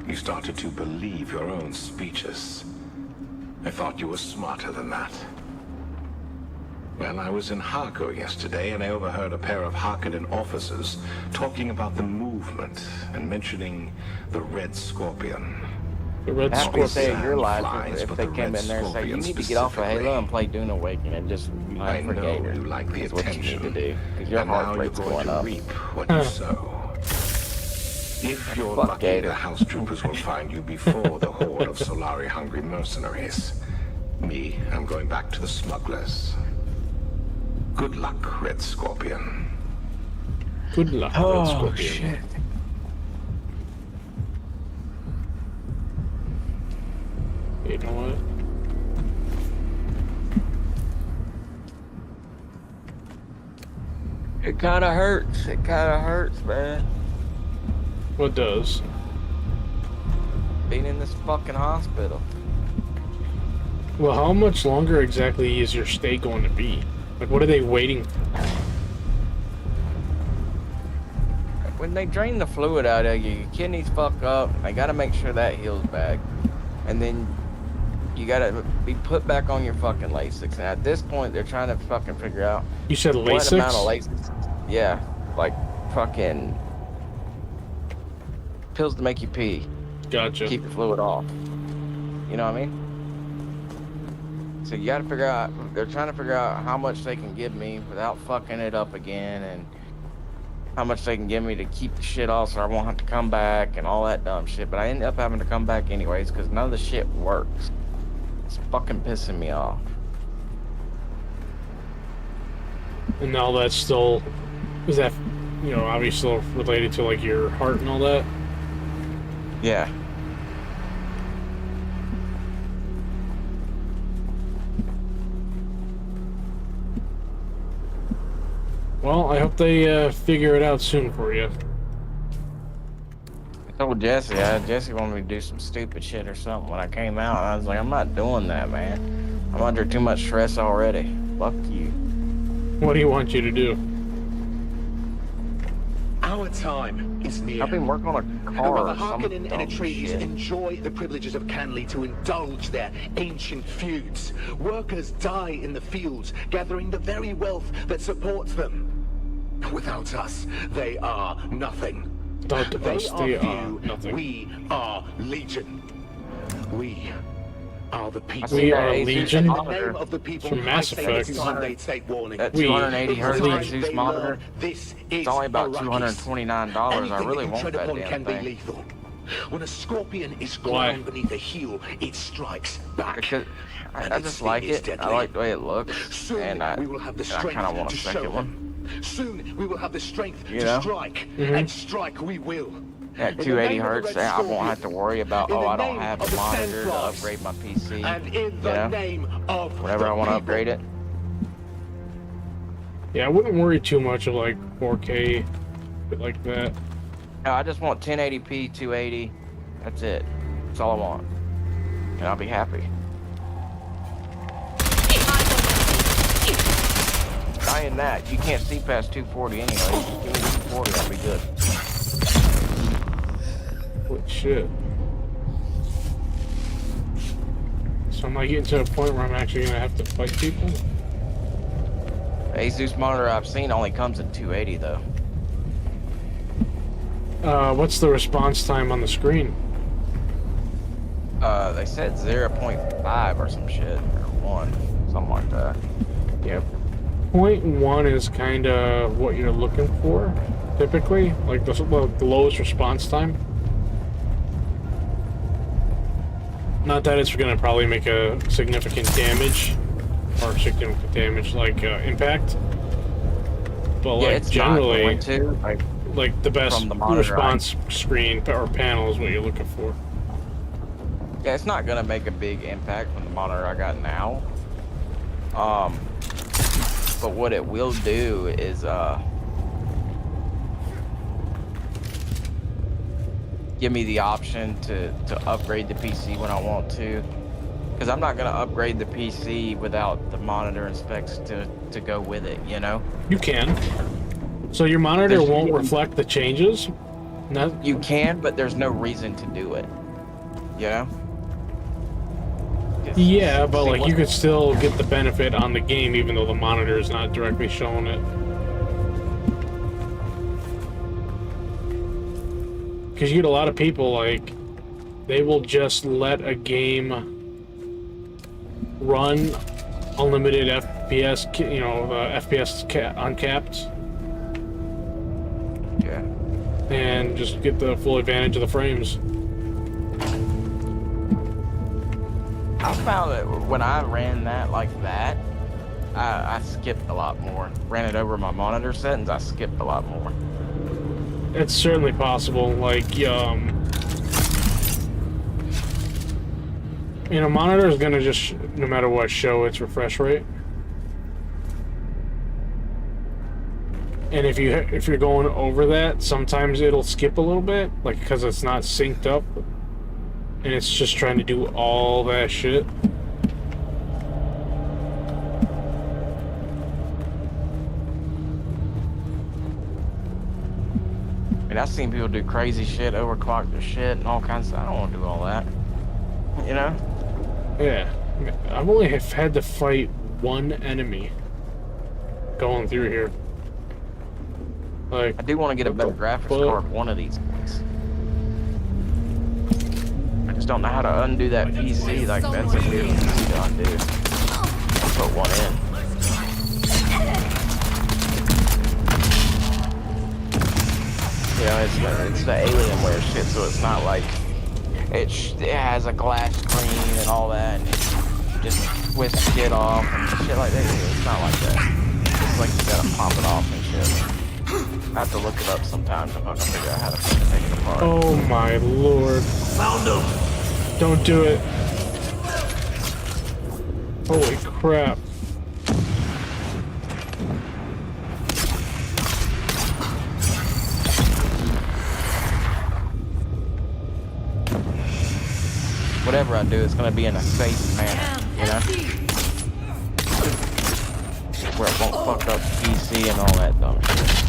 You started to believe your own speeches. I thought you were smarter than that. Well, I was in Harko yesterday, and I overheard a pair of Harkonnen officers talking about the movement and mentioning the Red Scorpion. The Red Have to say Scorpion. in your life Flies, if but they the came Red in there and say, you Scorpion need to get off of Halo specifically. and play Dune Awakening and just I know forget you like the That's what you attention, need to do. Because your and heart now you're rate's going going to up. reap what you sow. If you're Fuck lucky, Gator. the house troopers will find you before the horde of Solari-hungry mercenaries. Me, I'm going back to the smugglers. Good luck, Red Scorpion. Good luck, Red Oh, Scorpion. shit. You know what? It kind of hurts. It kind of hurts, man. What does? Being in this fucking hospital. Well, how much longer exactly is your stay going to be? Like, what are they waiting for? When they drain the fluid out of you, your kidneys fuck up. They gotta make sure that heals back. And then you gotta be put back on your fucking Lasix. And at this point, they're trying to fucking figure out You said what amount of Lasix? Lasix. Yeah, like fucking pills to make you pee. Gotcha. Keep the fluid off. You know what I mean? So you gotta figure out, they're trying to figure out how much they can give me without fucking it up again, and how much they can give me to keep the shit off so I won't have to come back and all that dumb shit. But I end up having to come back anyways because none of the shit works. It's fucking pissing me off. And now that's still... Is that, you know, obviously related to, like, your heart and all that? Yeah. Well, I hope they figure it out soon for you. I told Jesse, Jesse wanted me to do some stupid shit or something when I came out. And I was like, I'm not doing that, man. I'm under too much stress already. Fuck you. What do you want you to do? Our time is near. I've been working on a car While the or some Harkonnen and dumb Atreides shit. enjoy the privileges of Canley to indulge their ancient feuds, workers die in the fields, gathering the very wealth that supports them. Without us, they are nothing. Without us, they are few, nothing. we are legion. We are the people. We are Asus Legion? In the name of the people, From Mass I say Effect. it's time they take warning. That We- 280 hertz Because Asus they monitor, learn this it's is only about Arrakis. $229. I Anything really you want tread that upon damn can be thing. lethal. When a scorpion is Why? ground beneath a heel, it strikes back. Because And I its just like sting is it. I deadly. like the way it looks, Soon and I we will have the kind strength of want to a show second one. them. Soon we will have the strength You to know? strike, Mhm. and strike we will. At In the 280 name of the hertz, Red I won't have to Scorpion, worry about, in oh, the I don't name have of a the monitor to Sandflies, upgrade my PC. And in You the know? name of Whenever the I want to people. upgrade it. Yeah, I wouldn't worry too much of like 4K, but like that. No, I just want 1080p, 280. That's it. That's all I want. And I'll be happy. Saying that, you can't see past 240 anyway. Just give me 240, I'll be good. Holy shit. So am I getting to a point where I'm actually gonna have to fight people? The Asus monitor I've seen only comes in 280 though. What's the response time on the screen? They said 0.5 or some shit, or 1, something like that. Yep. 0.1 is kind of what you're looking for, typically. Like the lowest response time. Not that it's going to probably make a significant damage, or significant damage like impact. But Yeah, like it's generally, not going to. like the best From the monitor, response screen or panel is what you're looking for. Yeah, it's not gonna make a big impact from the monitor I got now. But what it will do is give me the option to upgrade the PC when I want to. Because I'm not gonna upgrade the PC without the monitor and specs to go with it, you know? You can. So your monitor There's- won't reflect the changes? No. You can, but there's no reason to do it. You know? Yeah, but See, like what- you could still get the benefit on the game even though the monitor is not directly showing it. Because you get a lot of people like they will just let a game run unlimited FPS, you know, FPS uncapped, Yeah. and just get the full advantage of the frames. I found that when I ran that like that, I skipped a lot more. Ran it over my monitor settings, I skipped a lot more. It's certainly possible. Like, you know, monitor is gonna just, no matter what, show its refresh rate. And if you're going over that, sometimes it'll skip a little bit, like because it's not synced up, and it's just trying to do all that shit. I mean, I've seen people do crazy shit, overclock their shit, and all kinds of. I don't want to do all that. You know? Yeah, I've only had to fight one enemy going through here. Like, I do want to get a what better the graphics fuck? card one of these days. I just don't know how to undo that PC. Like, that's a weird PC to undo. I'll put one in. You know, it's the Alienware shit, so it's not like it has a glass screen and all that, and you just twist shit off and shit like that. It's not like that. It's like you gotta pop it off and shit. I have to look it up sometimes if I can figure out how to fucking take it apart. oh my lord. Found him! Don't do it. Holy crap. Whatever I do, it's gonna be in a safe manner, you know? Where it won't fuck up the PC and all that dumb shit.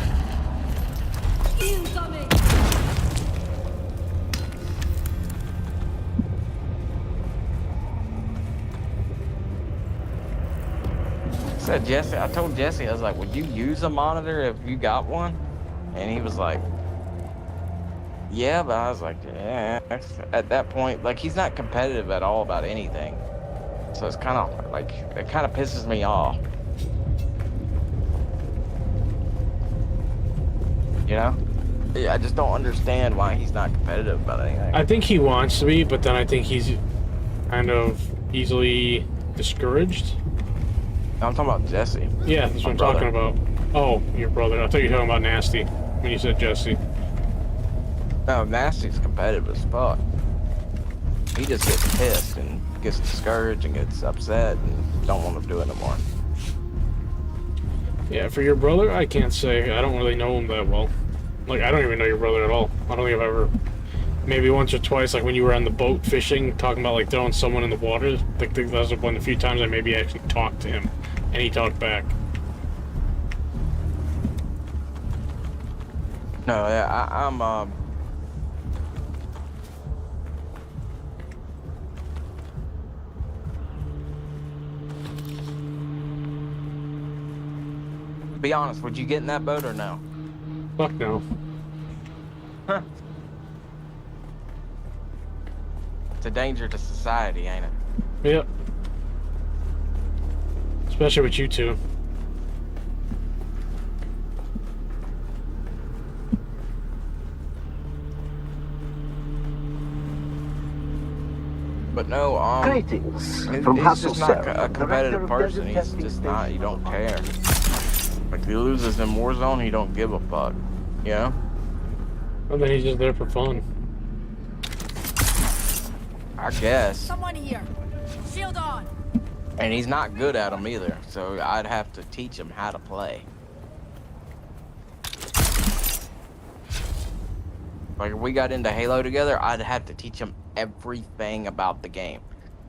said Jesse, I told Jesse, I was like, would you use a monitor if you got one? And he was like, yeah, but I was like, yeah. At that point, like, he's not competitive at all about anything. So it's kind of like, it kind of pisses me off. You know? Yeah, I just don't understand why he's not competitive about anything. I think he wants to be, but then I think he's kind of easily discouraged. I'm talking about Jesse. Yeah, that's what I'm talking about. Oh, your brother. I thought you were talking about Nasty when you said Jesse. No, Nasty's competitive as fuck. He just gets pissed and gets discouraged and gets upset and don't want to do it anymore. Yeah, for your brother, I can't say. I don't really know him that well. Like, I don't even know your brother at all. I don't think I've ever... Maybe once or twice, like when you were on the boat fishing, talking about like throwing someone in the water. Like, that was one of the few times I maybe actually talked to him, and he talked back. No, yeah, I'm be honest, would you get in that boat or no? Fuck no. Huh. It's a danger to society, ain't it? Yep. Especially with you two. But no, Greetings he's from just not a Hasselcell, competitive Director of person. Desert He's Testing just not. He don't Station. care. Like, if he loses in Warzone, he don't give a fuck. You know? And then he's just there for fun. I guess. Someone here. Shield on. And he's not good at them either, so I'd have to teach him how to play. Like, if we got into Halo together, I'd have to teach him everything about the game.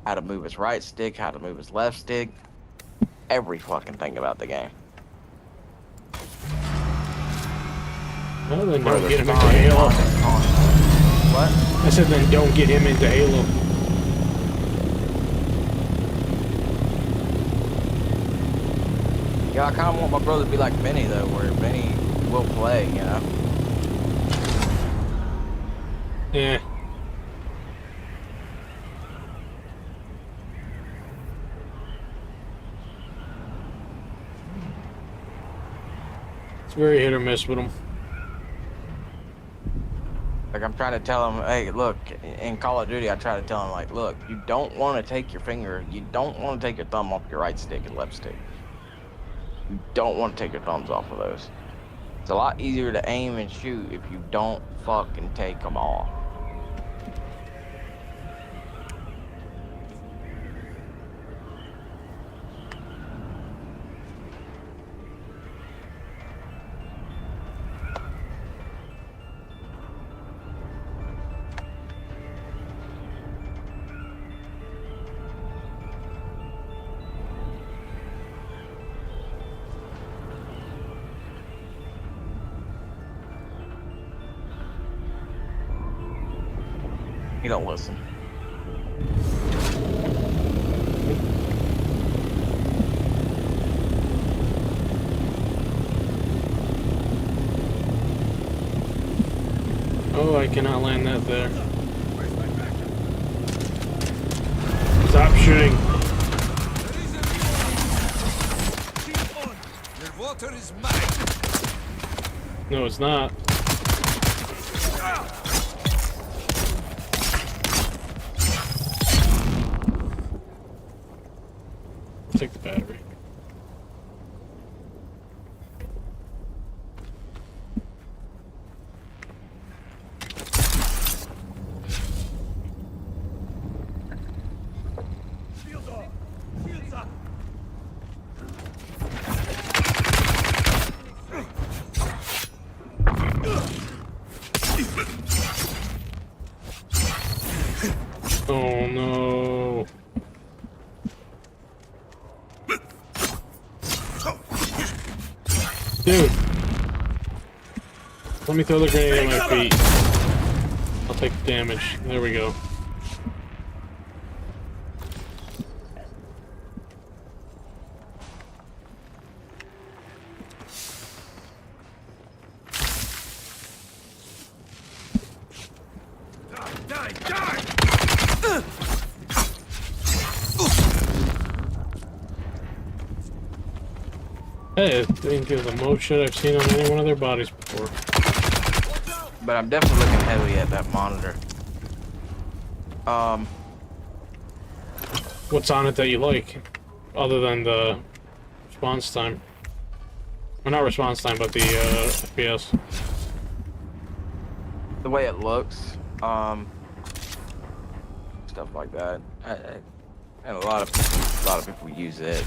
How to move his right stick, how to move his left stick. Every fucking thing about the game. Well, then Where don't the get him into story Halo. What? I said then don't get him into Halo. Yeah, I kind of want my brother to be like Vinny, though, where Vinny will play, you know? Yeah. It's very hit or miss with him. Like, I'm trying to tell him, hey, look, in Call of Duty, I try to tell him, like, look, you don't want to take your finger, you don't want to take your thumb off your right stick and left stick. You don't want to take your thumbs off of those. It's a lot easier to aim and shoot if you don't fucking take them off. He don't listen. Oh, I cannot land that there. Stop shooting. Your water is mine. No, it's not. Take the battery. Shield on. Shields up. Oh no. Dude. Let me throw the grenade at my feet. I'll take the damage. There we go. Die! Die! Hey, I think it's the most shit I've seen on any one of their bodies before. But I'm definitely looking heavy at that monitor. What's on it that you like, other than the response time? Well, not response time, but the FPS. The way it looks, stuff like that. And a lot of people use it.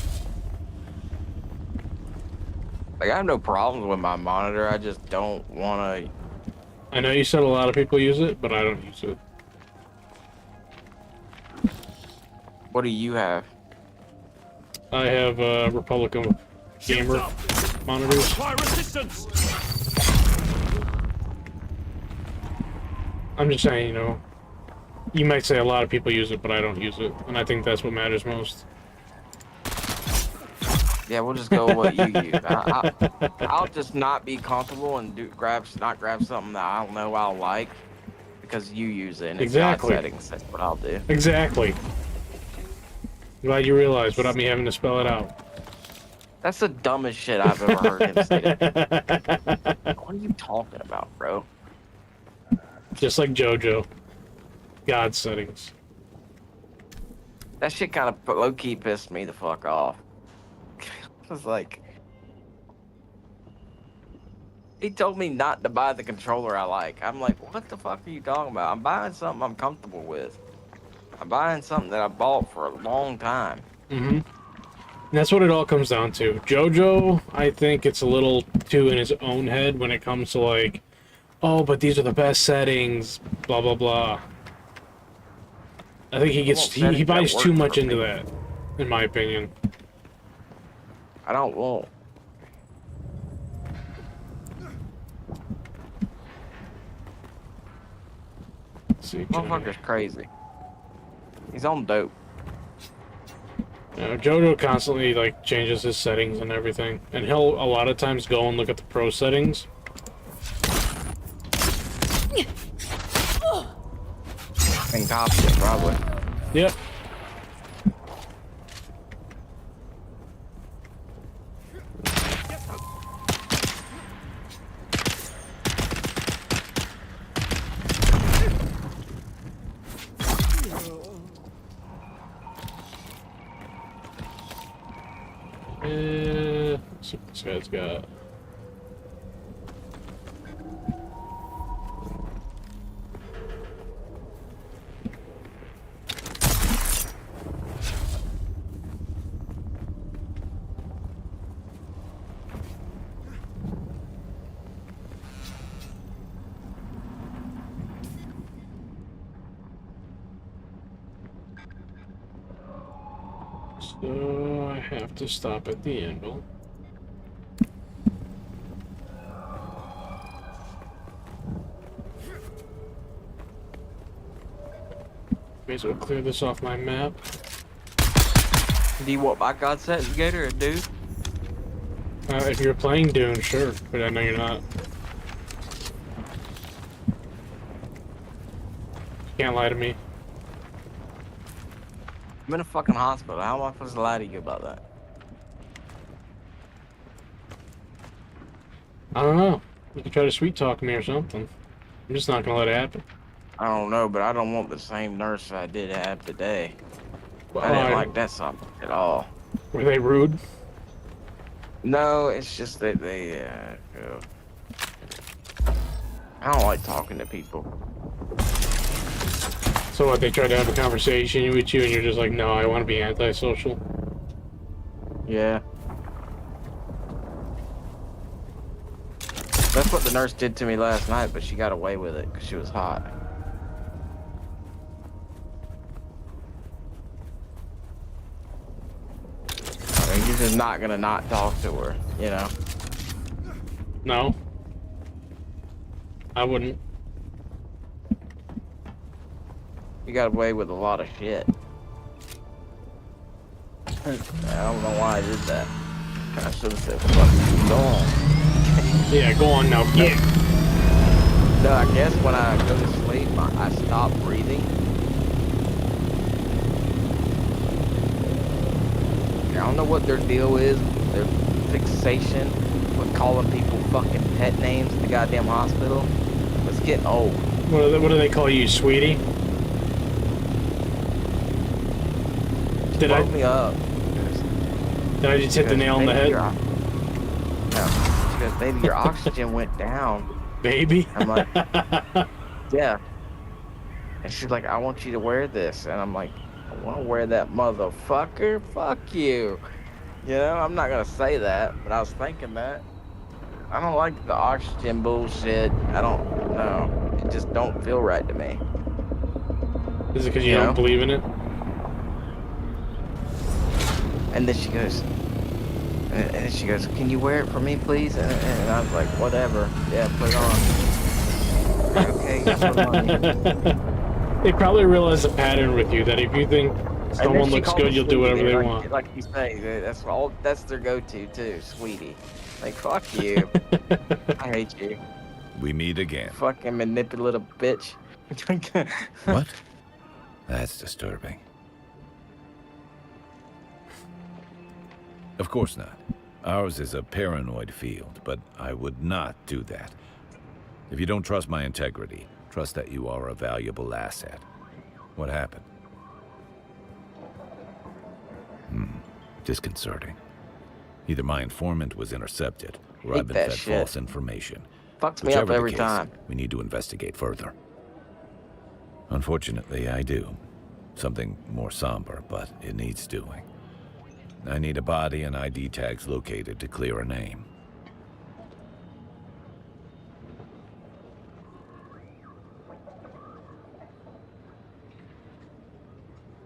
Like, I have no problems with my monitor. I just don't want to. I know you said a lot of people use it, but I don't use it. What do you have? I have Republican gamer monitors. Fire resistance! I'm just saying, you know, you might say a lot of people use it, but I don't use it, and I think that's what matters most. Yeah, we'll just go with what you use. I'll just not be comfortable and grab something that I don't know I'll like because you use it. And Exactly. It's not settings. That's what I'll do. Exactly. Glad you realized without me having to spell it out. That's the dumbest shit I've ever heard him say. What are you talking about, bro? Just like JoJo. God settings. That shit kind of low-key pissed me the fuck off. I was like, he told me not to buy the controller I like. I'm like, what the fuck are you talking about? I'm buying something I'm comfortable with. I'm buying something that I bought for a long time. Mm-hmm. That's what it all comes down to. JoJo, I think it's a little too in his own head when it comes to like, oh, but these are the best settings, blah, blah, blah. I think he buys too much into that, in my opinion. I don't want. Let's see. Motherfucker's crazy. He's on dope. You know, JoJo constantly like changes his settings and everything, and he'll a lot of times go and look at the pro settings. And copy it, probably. Yep. Let's see what this guy's got. So I have to stop at the anvil. May as well clear this off my map. Do you want my God set Gator or Dude? If you're playing Dune, sure, but I know you're not. You can't lie to me. I'm in a fucking hospital. How am I supposed to lie to you about that? I don't know. You can try to sweet talk me or something. I'm just not gonna let it happen. I don't know, but I don't want the same nurse I did have today. Well, I didn't like that something at all. Were they rude? No, it's just that they, I don't like talking to people. So what, they tried to have a conversation with you and you're just like, no, I want to be antisocial? Yeah. That's what the nurse did to me last night, but she got away with it because she was hot. I mean, you're just not gonna not talk to her, you know? No. I wouldn't. You got away with a lot of shit. I don't know why I did that. I should have said, fuck you, go on. Yeah, go on now, get. No, I guess when I go to sleep, I stop breathing. I don't know what their deal is, their fixation with calling people fucking pet names at the goddamn hospital. It's getting old. What do they call you, sweetie? Did I Woke me up. Did I just hit the nail on the head? No, she goes, baby, your oxygen went down. Baby? I'm like, yeah. And she's like, I want you to wear this. And I'm like, I want to wear that, motherfucker. Fuck you. You know, I'm not going to say that, but I was thinking that. I don't like the oxygen bullshit. I don't know. It just don't feel right to me. Is it because you don't believe in it? And then she goes, can you wear it for me, please? And I was like, whatever. Yeah, put it on. Okay, put it on. They probably realize a pattern with you that if you think someone looks good, you'll do whatever they want. Like you say, that's their go-to too, sweetie. Like, fuck you. I hate you. We meet again. Fucking manipulative bitch. What? That's disturbing. Of course not. Ours is a paranoid field, but I would not do that. If you don't trust my integrity, trust that you are a valuable asset. What happened? Disconcerting. Either my informant was intercepted, or I've been fed false information. Fucks me up every case, time. We need to investigate further. Unfortunately, I do. Something more somber, but it needs doing. I need a body and ID tags located to clear a name.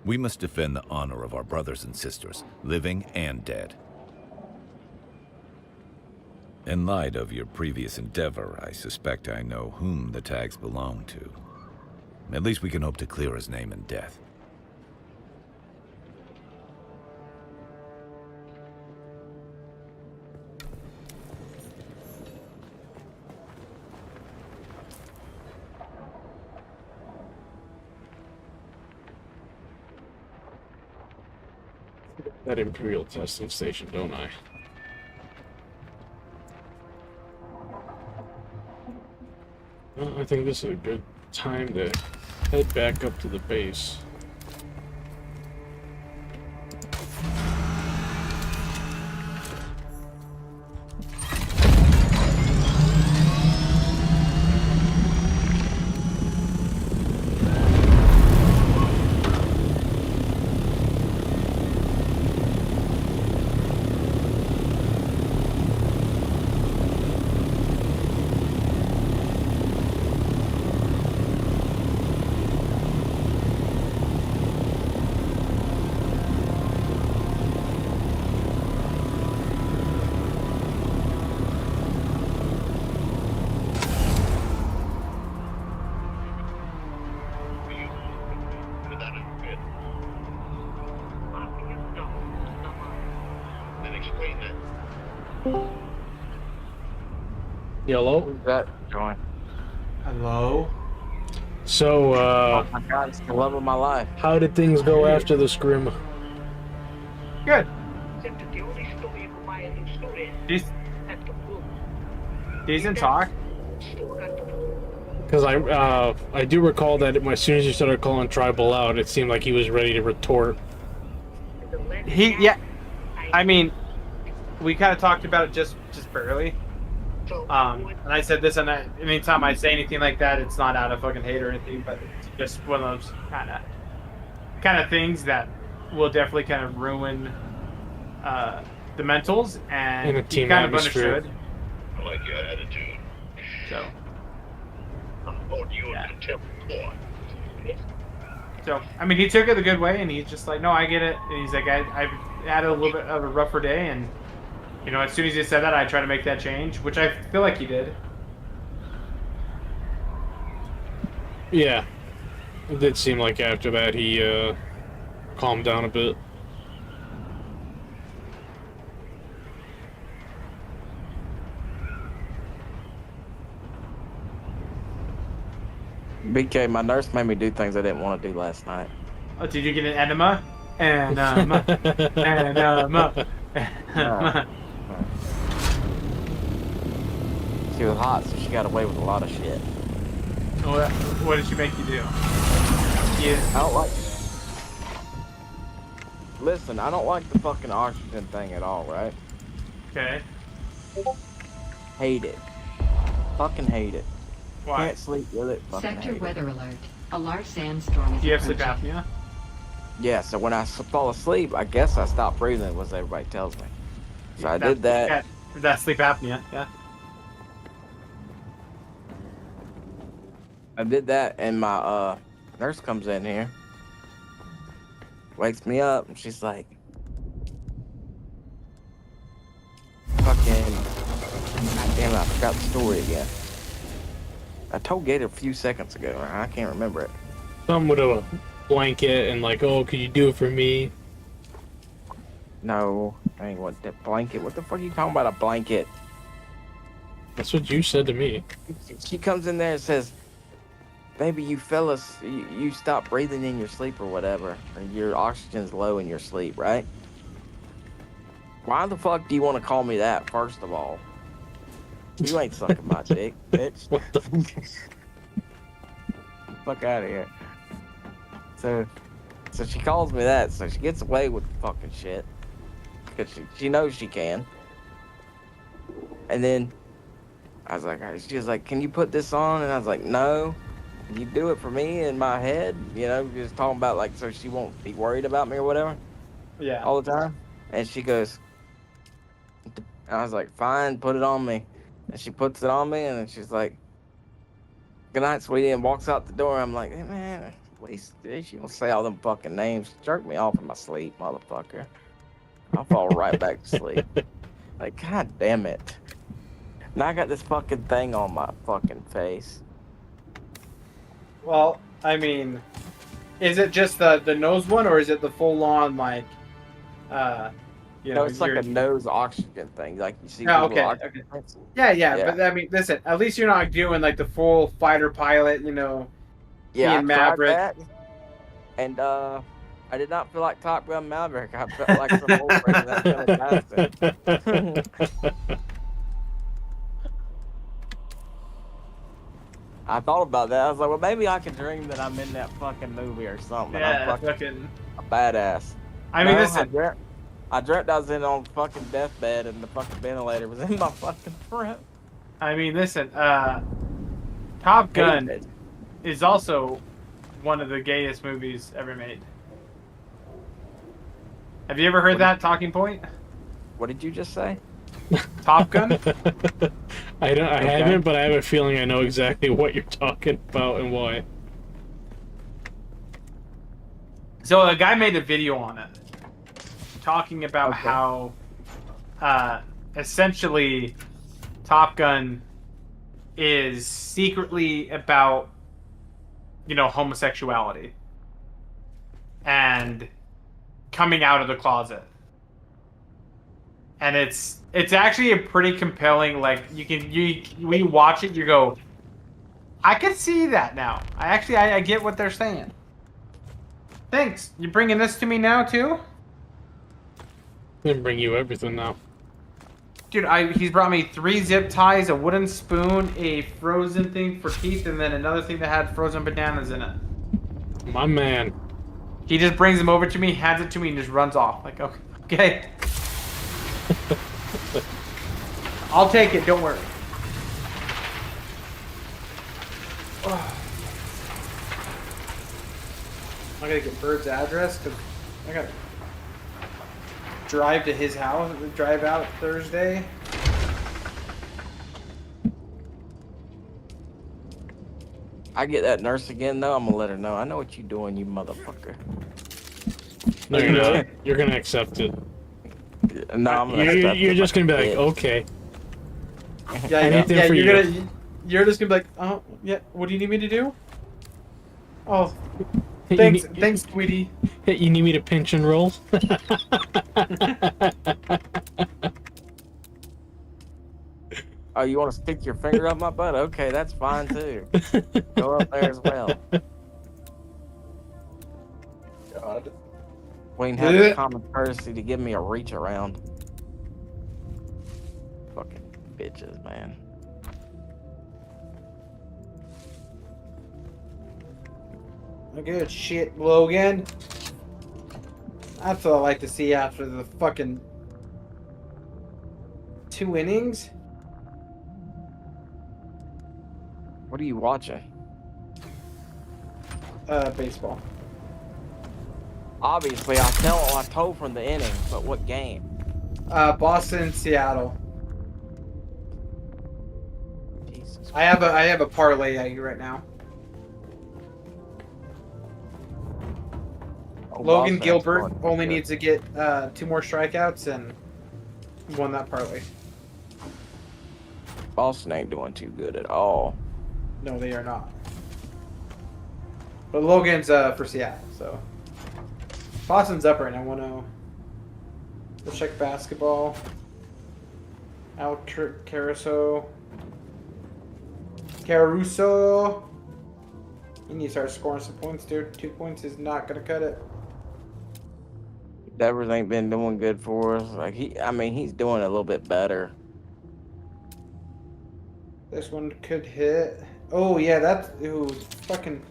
We must defend the honor of our brothers and sisters, living and dead. In light of your previous endeavor, I suspect I know whom the tags belong to. At least we can hope to clear his name in death. That Imperial testing station, don't I? Well, I think this is a good time to head back up to the base. Yellow? Who's that join? Hello? So, Oh my god, it's the love of my life. how did things go after the scrim? Good. Decent talk. Because I do recall that as soon as you started calling Tribal out, it seemed like he was ready to retort. Yeah. I mean, we kind of talked about it just barely. And I said this, and anytime I say anything like that, it's not out of fucking hate or anything, but it's just one of those kind of things that will definitely kind of ruin the mentals, and in a team kind of atmosphere. understood. I like your attitude. So, You so I mean, he took it the good way, and he's just like, no, I get it. And he's like, I've had a little bit of a rougher day, and you know, as soon as he said that, I tried to make that change, which I feel like he did. Yeah. It did seem like after that he calmed down a bit. BK, my nurse made me do things I didn't want to do last night. Oh, did you get an enema? Enema. Enema. No. She was hot, so she got away with a lot of shit. What did she make you do? I don't like. Listen, I don't like the fucking oxygen thing at all, right? Okay. Hate it. Fucking hate it. Why? Can't sleep with it. Fucking Sector hate weather alert. A large sandstorm is Do you have sleep approaching. apnea? it. Yeah, so when I fall asleep, I guess I stop breathing, was everybody tells me. So I did that. Yeah, that's sleep apnea, yeah. I did that, and my nurse comes in here, wakes me up, and she's like, "Fucking, God damn it, I forgot the story again." I told Gator a few seconds ago. I can't remember it. Something with a blanket and like, oh, could you do it for me? No, I ain't want that blanket. What the fuck are you talking about? A blanket? That's what you said to me. She comes in there and says, "Baby, you fellas, you stop breathing in your sleep or whatever. Or your oxygen's low in your sleep, right? Why the fuck do you want to call me that, first of all? You ain't sucking my dick, bitch." What the? Fuck out of here. So she calls me that, so she gets away with the fucking shit. Because she knows she can. And then I was like, she was like, "Can you put this on?" And I was like, "No. You do it for me in my head, you know, just talking about like so she won't be worried about me or whatever." Yeah. All the time. And she goes, and I was like, "Fine, put it on me." And she puts it on me, and then she's like, "Good night, sweetie," and walks out the door. I'm like, "Hey, man, at least she don't say all them fucking names. Jerk me off in my sleep, motherfucker. I'll fall right back to sleep." Like, god damn it. Now I got this fucking thing on my fucking face. Well, I mean, is it just the nose one, or is it the full on like, you know? No, it's like a nose oxygen thing. Like you see. Oh, people okay. oxygen Okay. things. Yeah, Yeah. but I mean, listen. At least you're not doing like the full fighter pilot, you know. Yeah, I being tried Maverick. that, and I did not feel like Top Gun Maverick. I felt like some old person that's gonna die. I thought about that. I was like, well, maybe I could dream that I'm in that fucking movie or something. Yeah, I'm fucking a badass. I mean, No, listen. I dreamt I was in on fucking deathbed and the fucking ventilator was in my fucking front. I mean, listen. Top Gun is also one of the gayest movies ever made. Have you ever heard that talking point? What did you just say? Top Gun? I haven't, but I have a feeling I know exactly what you're talking about and why. So a guy made a video on it, talking about how, essentially, Top Gun is secretly about, you know, homosexuality and coming out of the closet. And it's actually a pretty compelling, like, we watch it, you go, I can see that now. I get what they're saying. Thanks. You bringing this to me now, too? I'm gonna bring you everything now. Dude, he's brought me 3 zip ties, a wooden spoon, a frozen thing for teeth, and then another thing that had frozen bananas in it. My man. He just brings them over to me, hands it to me, and just runs off. Like, okay. I'll take it, don't worry. Oh. I gotta get Bird's address, because I gotta drive to his house, drive out Thursday. I get that nurse again, though. I'm gonna let her know. I know what you're doing, you motherfucker. No, you're gonna accept it. No, I'm gonna you're just gonna be like, okay. Yeah, you're just gonna be like, oh, yeah, what do you need me to do? Oh, thanks, sweetie. You need me to pinch and roll? Oh Oh, you want to stick your finger up my butt? Okay, that's fine too. Go up there as well. God. We ain't have the common courtesy to give me a reach around. Fucking bitches, man. Good shit, Logan. That's what I like to see after the fucking 2 innings. What are you watching? Baseball. Obviously, I told from the inning, but what game? Boston, Seattle. Jesus. I have a parlay at you right now. Oh, Logan Boston, Gilbert that's only good. needs to get 2 more strikeouts and won that parlay. Boston ain't doing too good at all. No, they are not. But Logan's for Seattle, so Boston's up right now, 1-0. Let's check basketball. Caruso. You need to start scoring some points, dude. 2 points is not gonna cut it. Devers ain't been doing good for us. Like he's doing a little bit better. This one could hit. Oh yeah, that's fucking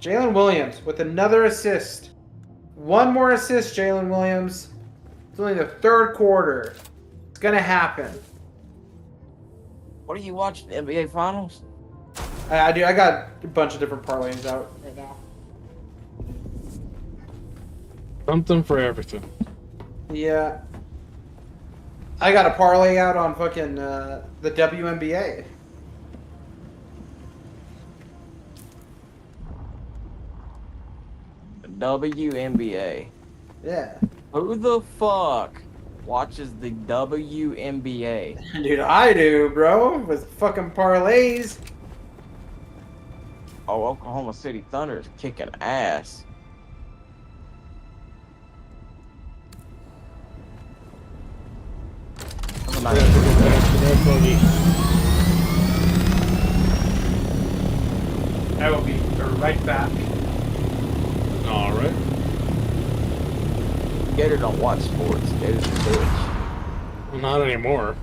Jalen Williams with another assist. 1 more assist, Jalen Williams. It's only the 3rd quarter. It's gonna happen. What are you watching? NBA Finals? I do. I got a bunch of different parlays out right now. Something for everything. Yeah. I got a parlay out on fucking the WNBA. WNBA. Yeah. Who the fuck watches the WNBA? Dude, I do, bro. With fucking parlays. Oh, Oklahoma City Thunder is kicking ass. I will be right back. All right. Gator don't watch sports. Gator's a bitch. Well, not anymore.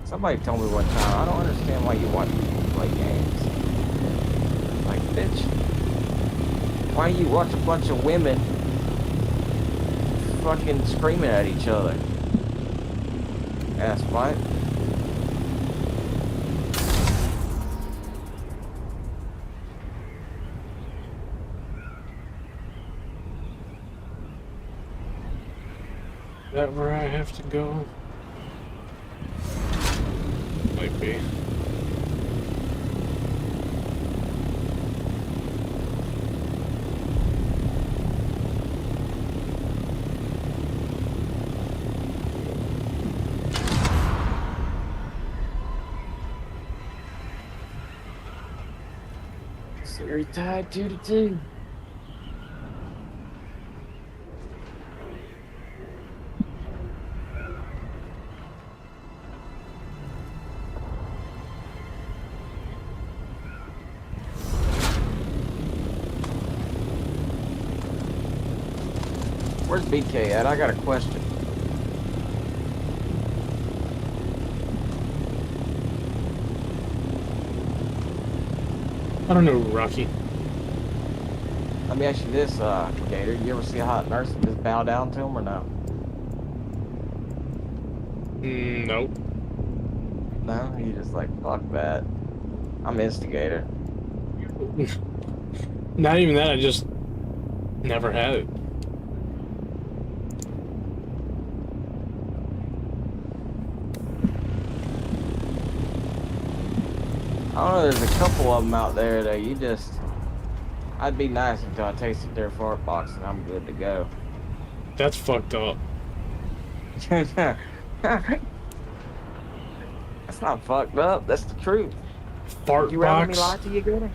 Somebody told me one time, I don't understand why you watch people play games. Like, bitch, why you watch a bunch of women fucking screaming at each other? Ass fight. Is that where I have to go? Might be. Siri tied 2-2. Where's BK at? I got a question. I don't know, Rocky. Let me ask you this, Gator. You ever see a hot nurse and just bow down to him or no? Nope. No? You just like, fuck that. I'm instigator. Not even that, I just never had it. I don't know, there's a couple of them out there that you just... I'd be nice until I tasted their fart box and I'm good to go. That's fucked up. That's not fucked up. That's the truth. Fart You rather me box? lie to you, Gator?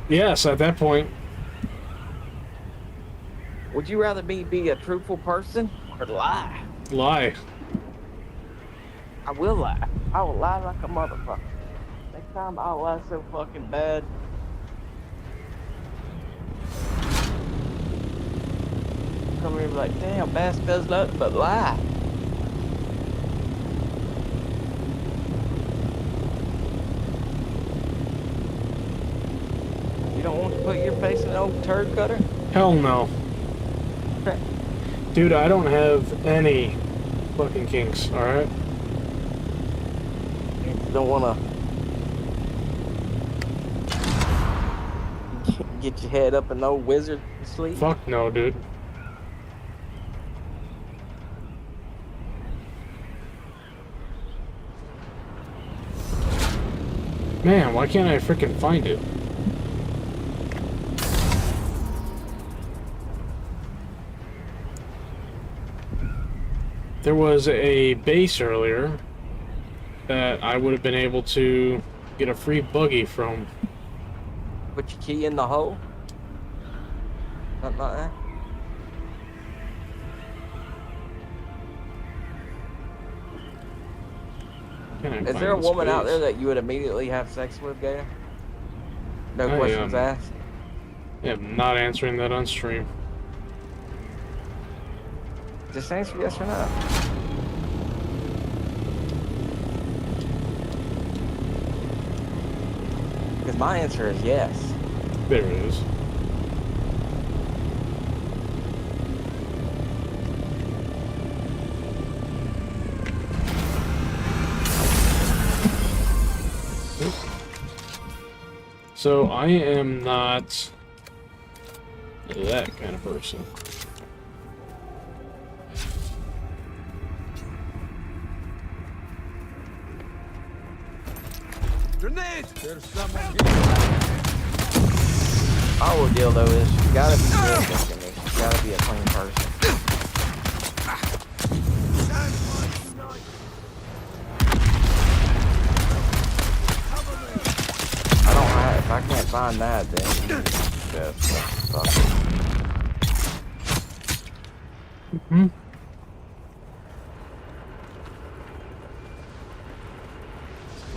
Yes, at that point. Would you rather be a truthful person or lie? Lie. I will lie. I will lie like a motherfucker. Next time I'll lie so fucking bad. Come here and be like, damn, Bass does nothing but lie. You don't want to put your face in an old turd cutter? Hell no. Dude, I don't have any fucking kinks, alright? You don't want to get your head up in no wizard sleep? Fuck no, dude. Man, why can't I freaking find it? There was a base earlier that I would have been able to get a free buggy from. Put your key in the hole? Something like that? Is there a woman out there that you would immediately have sex with, Gator? No questions asked? Yeah, I'm not answering that on stream. Just answer yes or no. Because my answer is yes. There it is. So I am not that kind of person. Grenade! There's someone here. Our ordeal though is you gotta be good looking. You gotta be a clean person. If I can't find that, then just fuck it. Mm-hmm.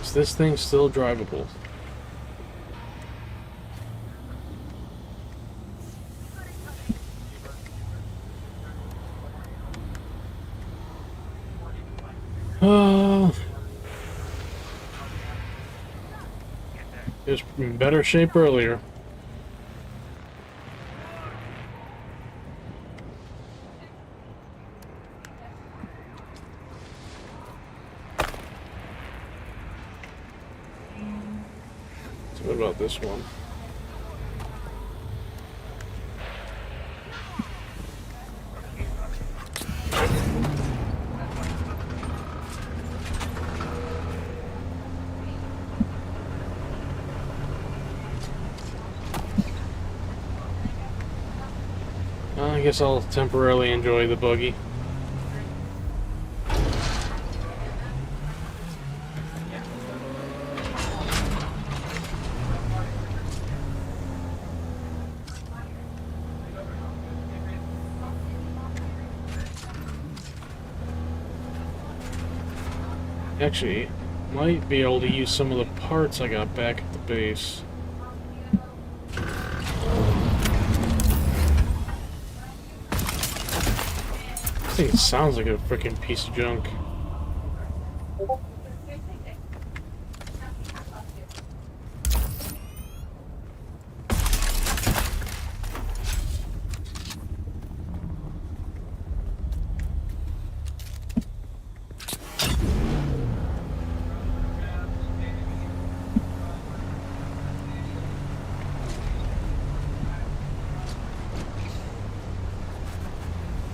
Is this thing still drivable? It was in better shape earlier. So what about this one? I guess I'll temporarily enjoy the buggy. Actually, might be able to use some of the parts I got back at the base. I think it sounds like a freaking piece of junk.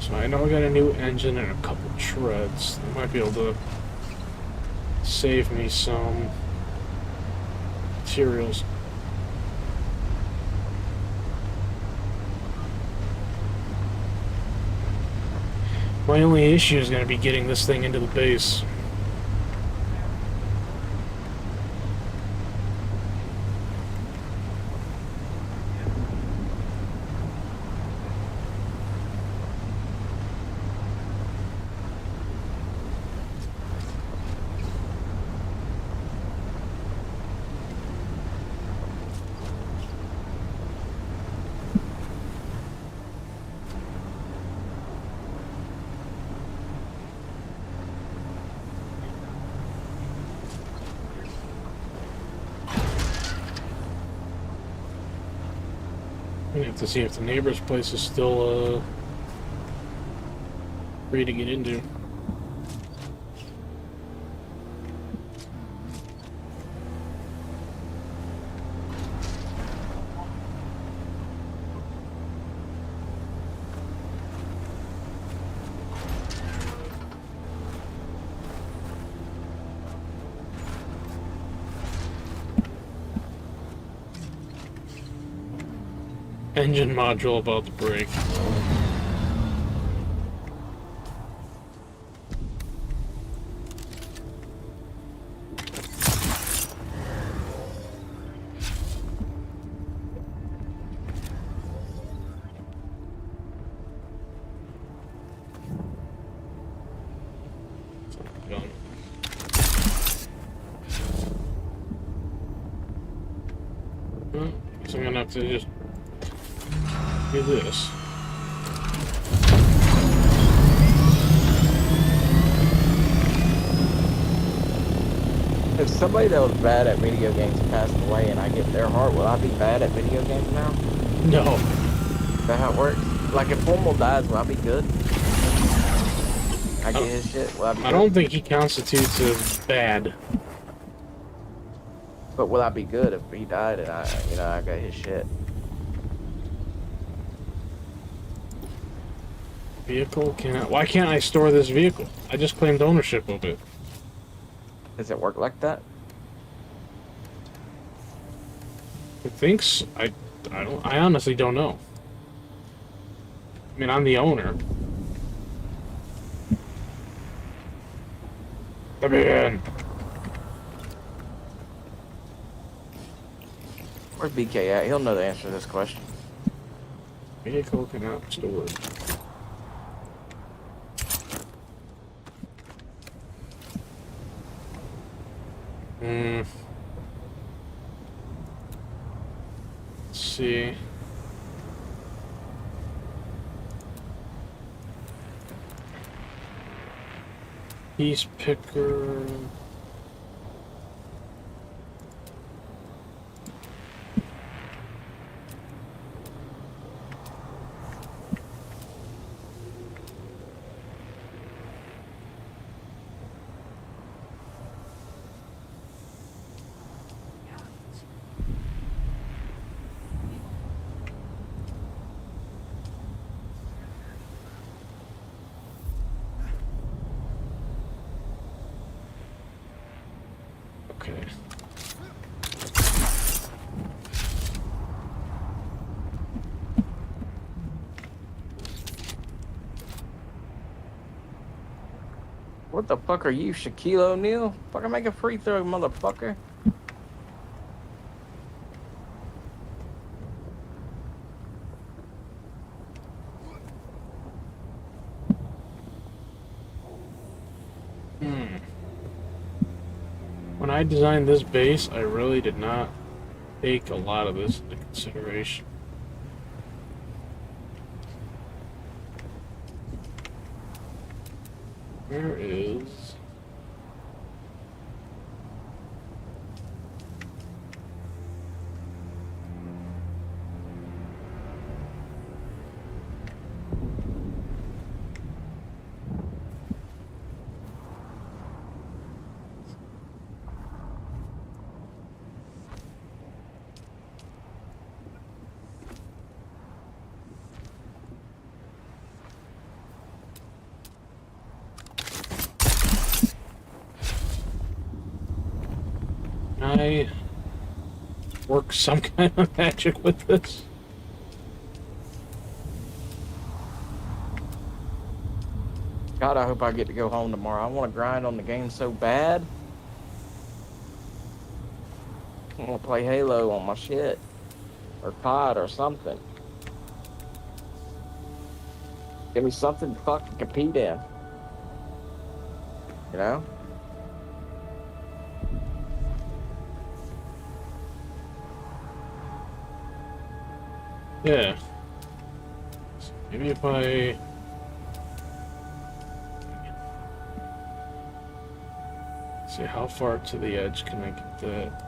So I know I got a new engine and a couple treads. I might be able to save me some materials. My only issue is going to be getting this thing into the base. I have to see if the neighbor's place is still free to get into. Engine module about to break. Gone. Well, guess I'm gonna have to just do this. If somebody that was bad at video games passed away and I get their heart, will I be bad at video games now? No. Is that how it works? Like if Formal dies, will I be good? I get his shit, will I be good? I don't think he constitutes as bad. But will I be good if he died and I got his shit? Vehicle? Why can't I store this vehicle? I just claimed ownership of it. Does it work like that? I think so. I honestly don't know. I mean, I'm the owner. Come in. Where's BK at? He'll know the answer to this question. Vehicle cannot be stored. Let's see. Piece picker. Okay. What the fuck are you, Shaquille O'Neal? Fucking make a free throw, motherfucker. When I designed this base, I really did not take a lot of this into consideration. Where is... I work some kind of magic with this? God, I hope I get to go home tomorrow. I want to grind on the game so bad. I want to play Halo on my shit. Or COD or something. Give me something to fucking compete in. You know? Yeah. So maybe if I... See, how far to the edge can I get that?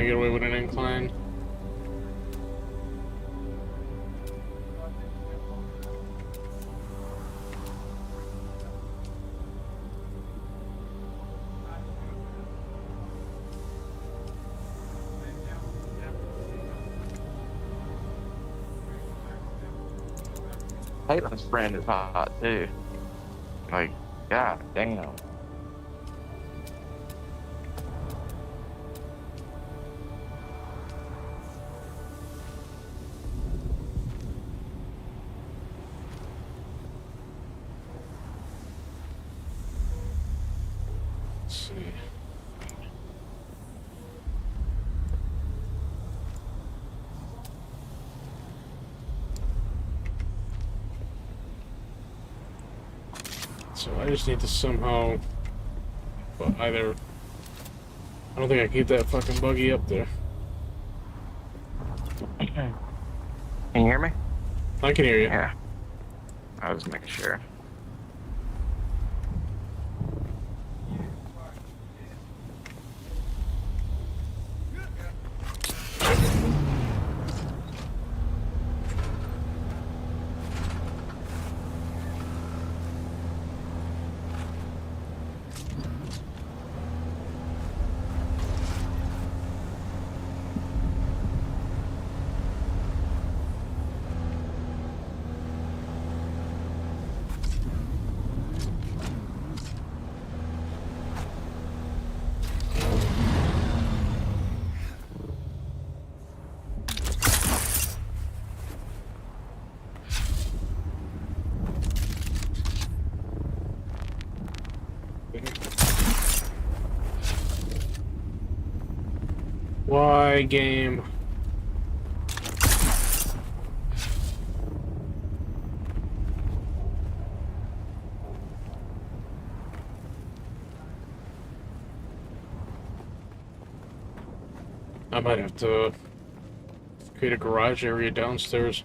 get away with an incline. Caitlin's friend is hot too. Like, god damn. Let's see. So I just need to somehow, well, either, I don't think I can keep that fucking buggy up there. Can you hear me? I can hear you. Yeah. I was making sure. Why game? I might have to create a garage area downstairs.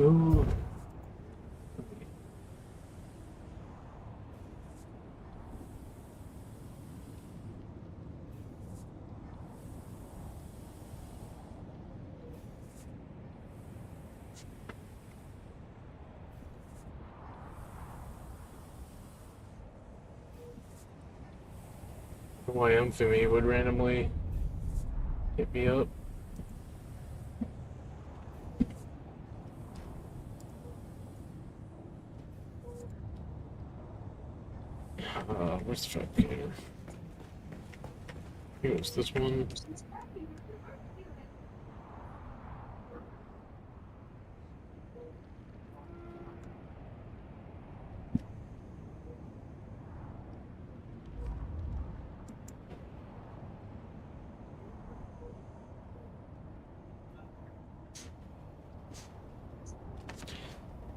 Ooh. Why Infamy would randomly hit me up. Where's the fabricator? I think it was this one.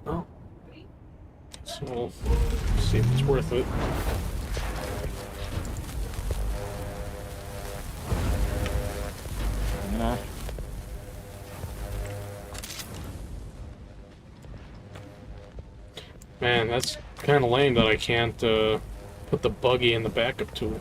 Oh. So we'll see if it's worth it. Nah. Man, that's kind of lame that I can't put the buggy in the backup tool.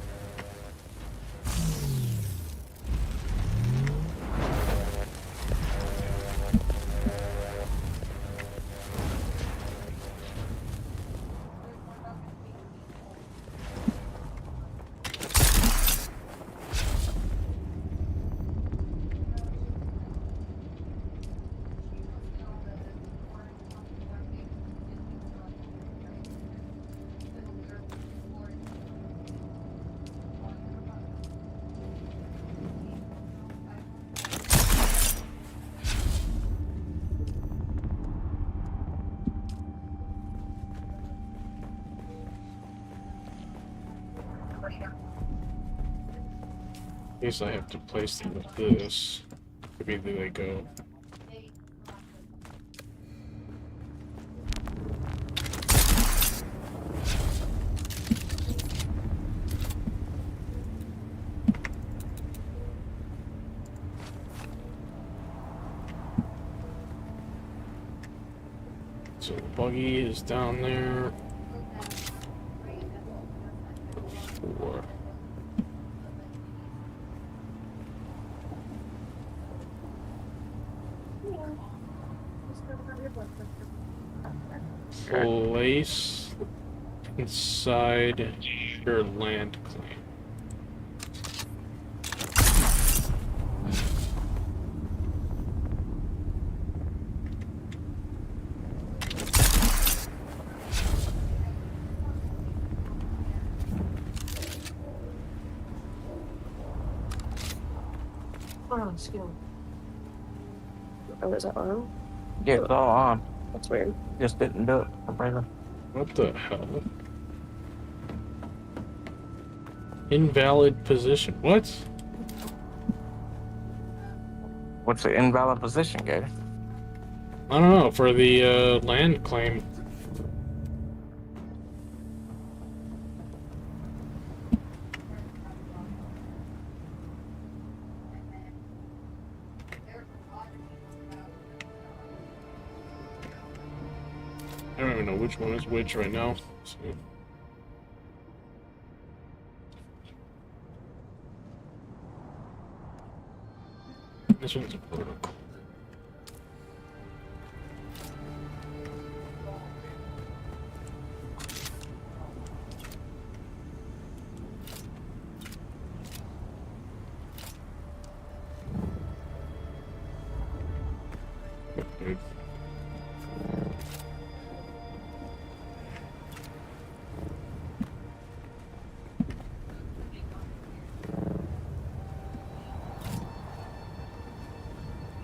I guess I have to place them with this. Maybe there they go. So the buggy is down there. 4. Place inside your land claim. Oh, skill. Oh, is that on? Yeah, it's all on. That's weird. Just didn't do it. What the hell? Invalid position. What? What's the invalid position, Gator? I don't know. For the land claim. I don't even know which one is which right now. So. This one's a protocol. Okay.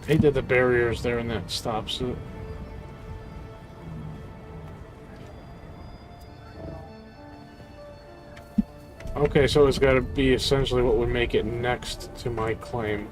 I hate that the barrier's there and that stops it. Okay, so it's got to be essentially what would make it next to my claim.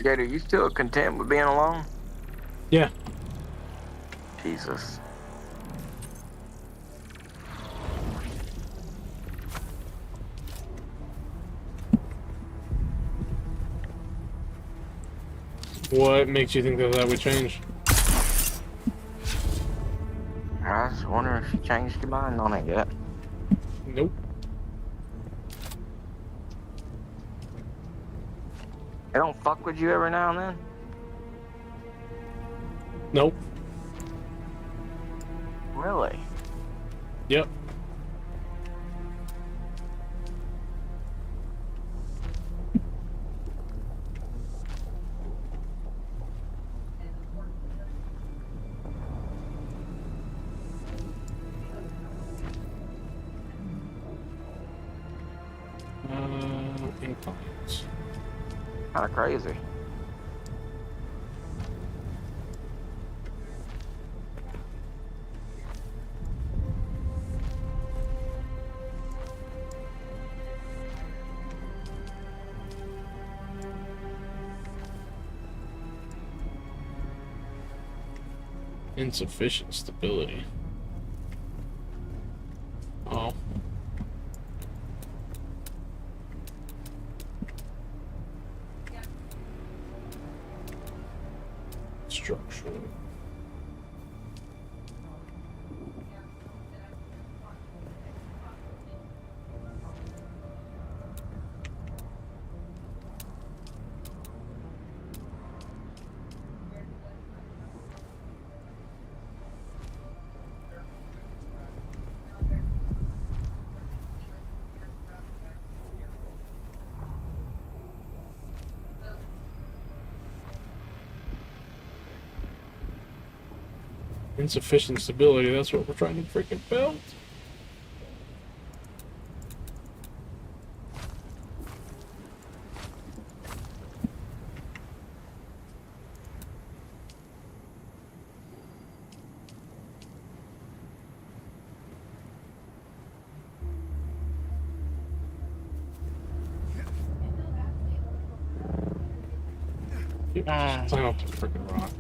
Gator, you still content with being alone? Yeah. Jesus. What makes you think that that would change? I was wondering if you changed your mind on it yet. Nope. It don't fuck with you every now and then? Nope. Really? Yep. Inclines. Kind of crazy. Insufficient stability. Oh. Structure. Insufficient stability, that's what we're trying to freaking build. Climb up the freaking rock.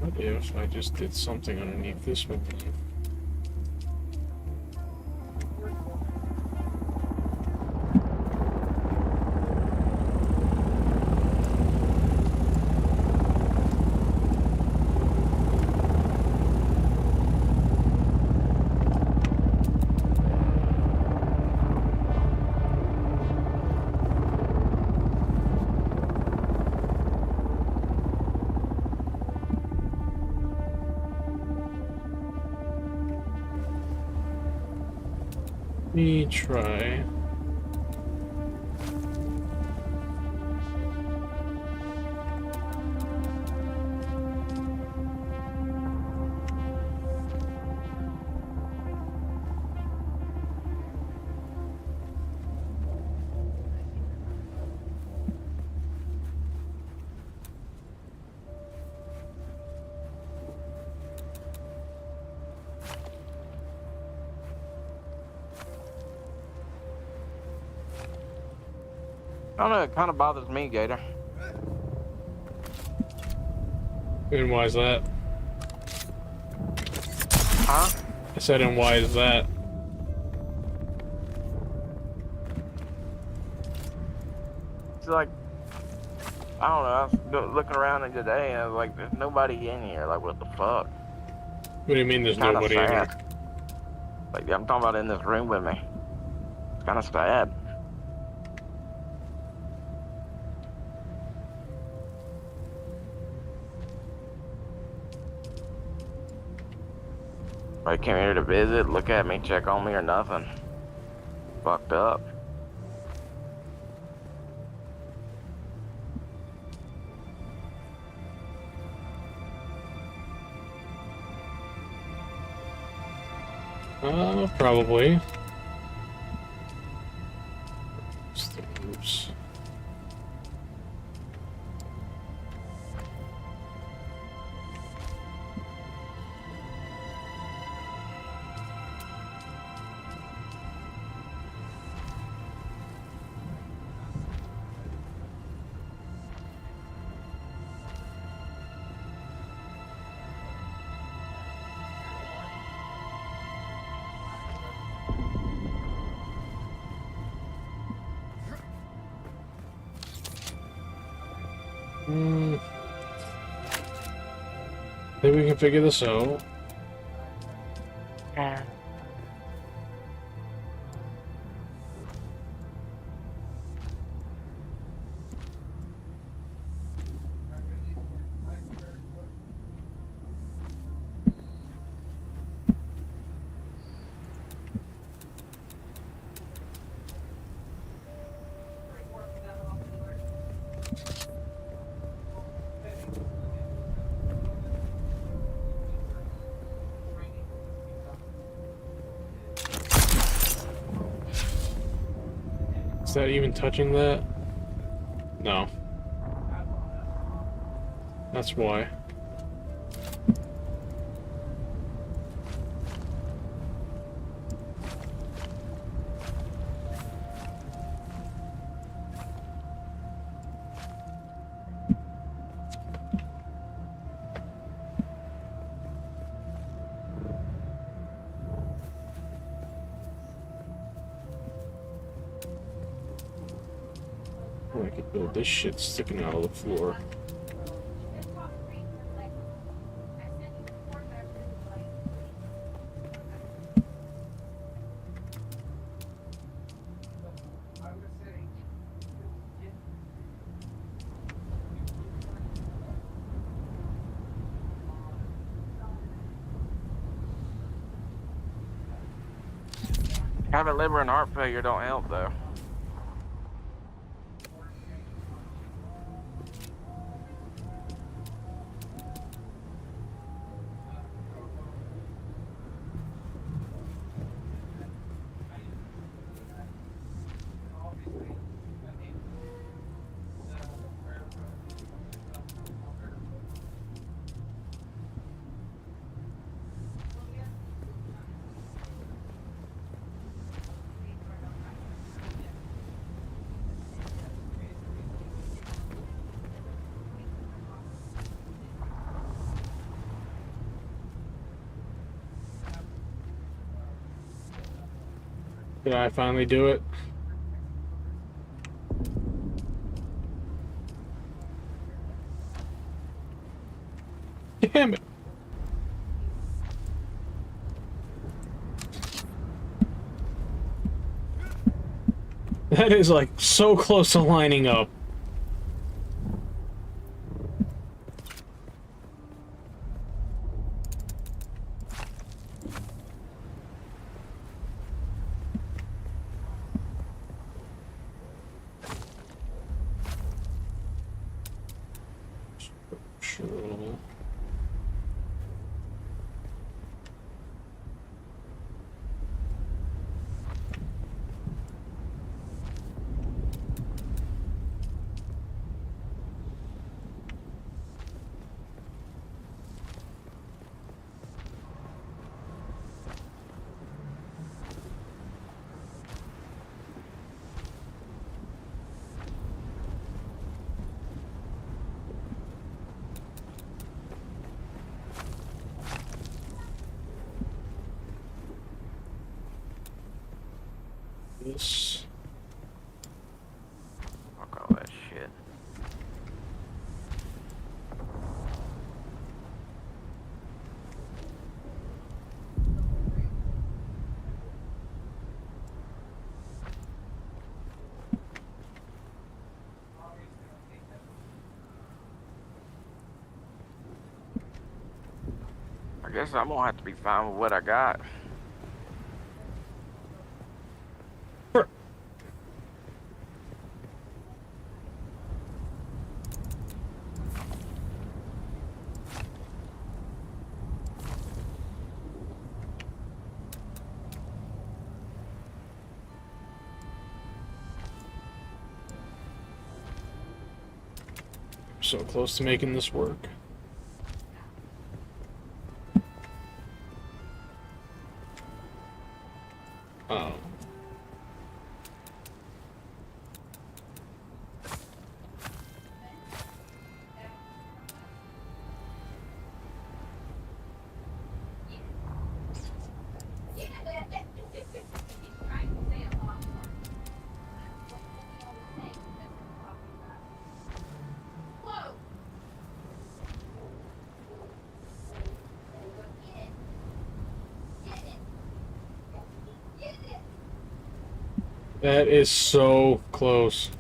What if I just did something underneath this one? Let me try. I don't know, it kind of bothers me, Gator. And why is that? Huh? I said, and why is that? It's like, I don't know, I was looking around in today and I was like, there's nobody in here. Like, what the fuck? What do you mean there's Kinda nobody in here? sad. Like, I'm talking about in this room with me. It's kind of sad. Like, came here to visit, look at me, check on me, or nothing. Fucked up. Probably. Oops. Maybe we can figure this out. Is that even touching that? No. That's why. I could build this shit sticking out of the floor. Having liver and heart failure don't help though. Did I finally do it? Damn it. That is like so close to lining up. Sure. This. Fuck all that shit. I guess I'm gonna have to be fine with what I got. So close to making this work. Oh. That is so close.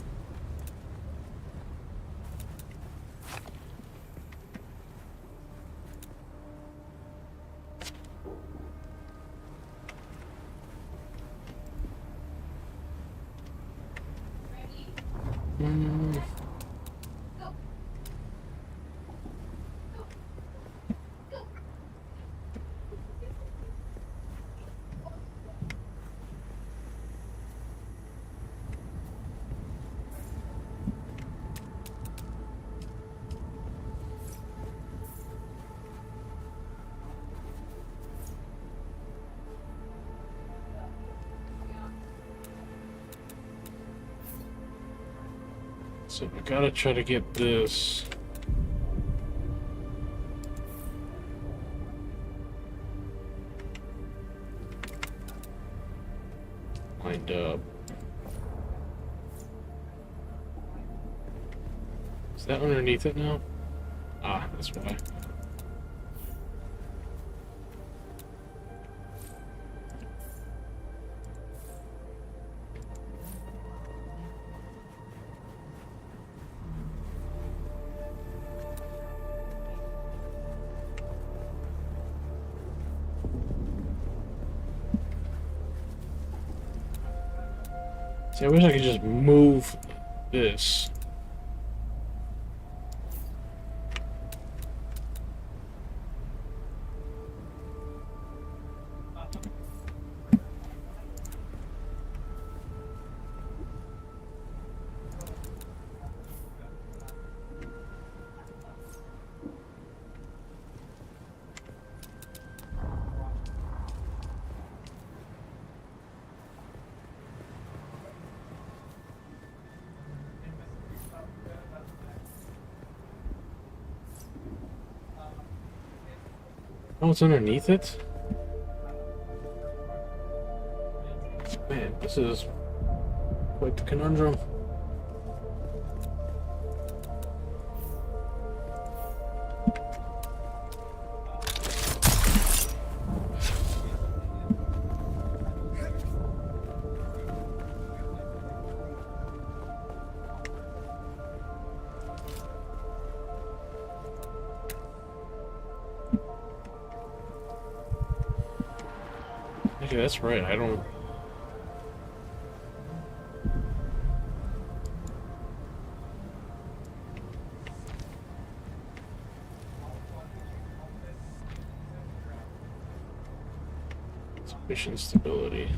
So I gotta try to get this. Lined up. Is that underneath it now? Ah, that's why. See, I wish I could just move this. Oh, it's underneath it? Man, this is quite the conundrum. Okay, that's right, I don't... Sufficient stability.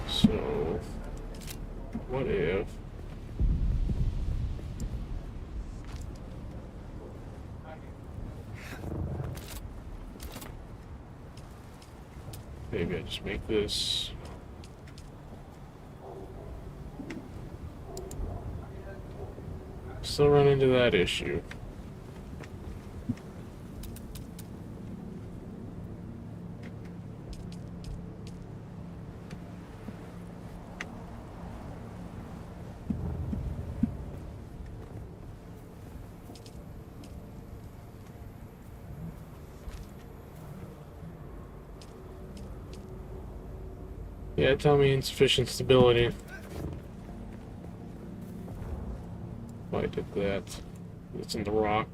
So, what if... Maybe I just make this... Still run into that issue. Yeah, tell me insufficient stability. Why I did that? It's in the rock.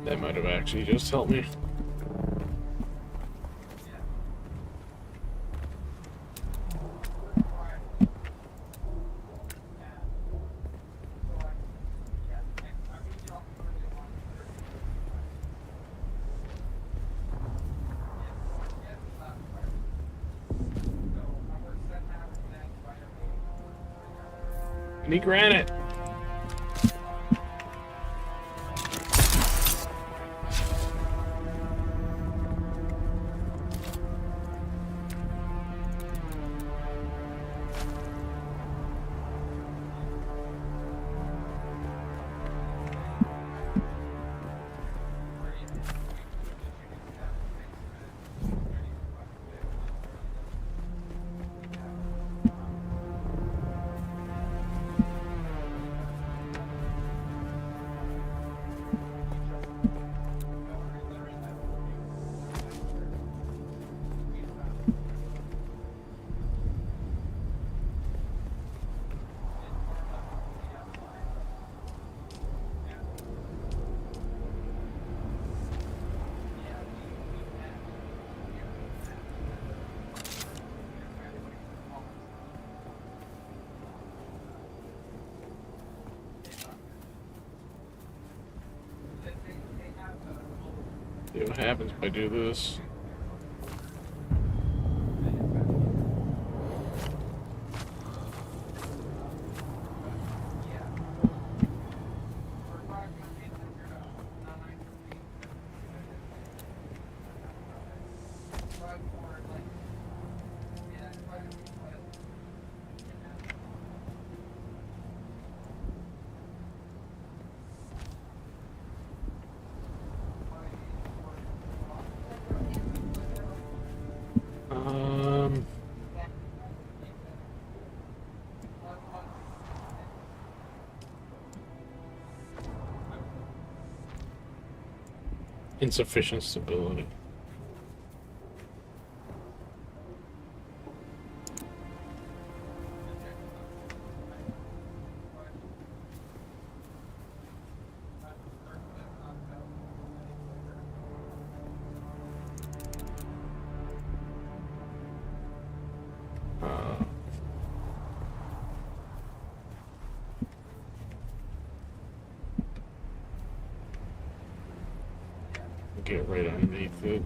That might have actually just helped me. I need granite. See what happens if I do this. insufficient stability. Get right underneath it.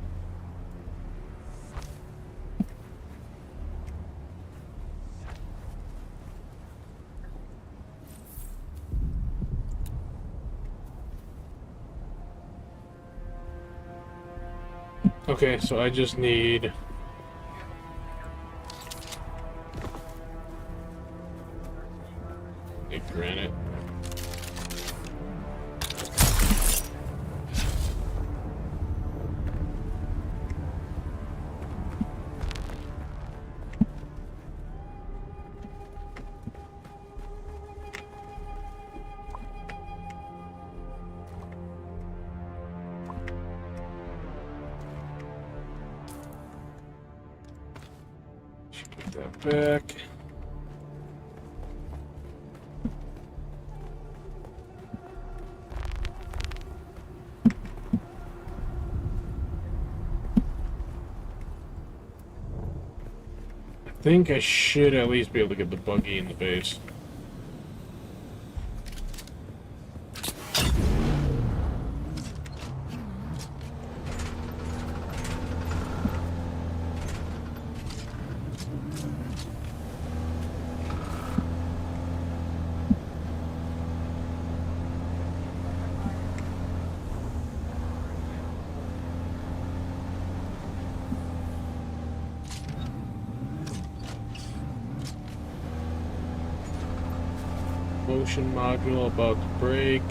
Okay, so I just need granite. Put that back. I think I should at least be able to get the buggy in the base. Motion module about to break.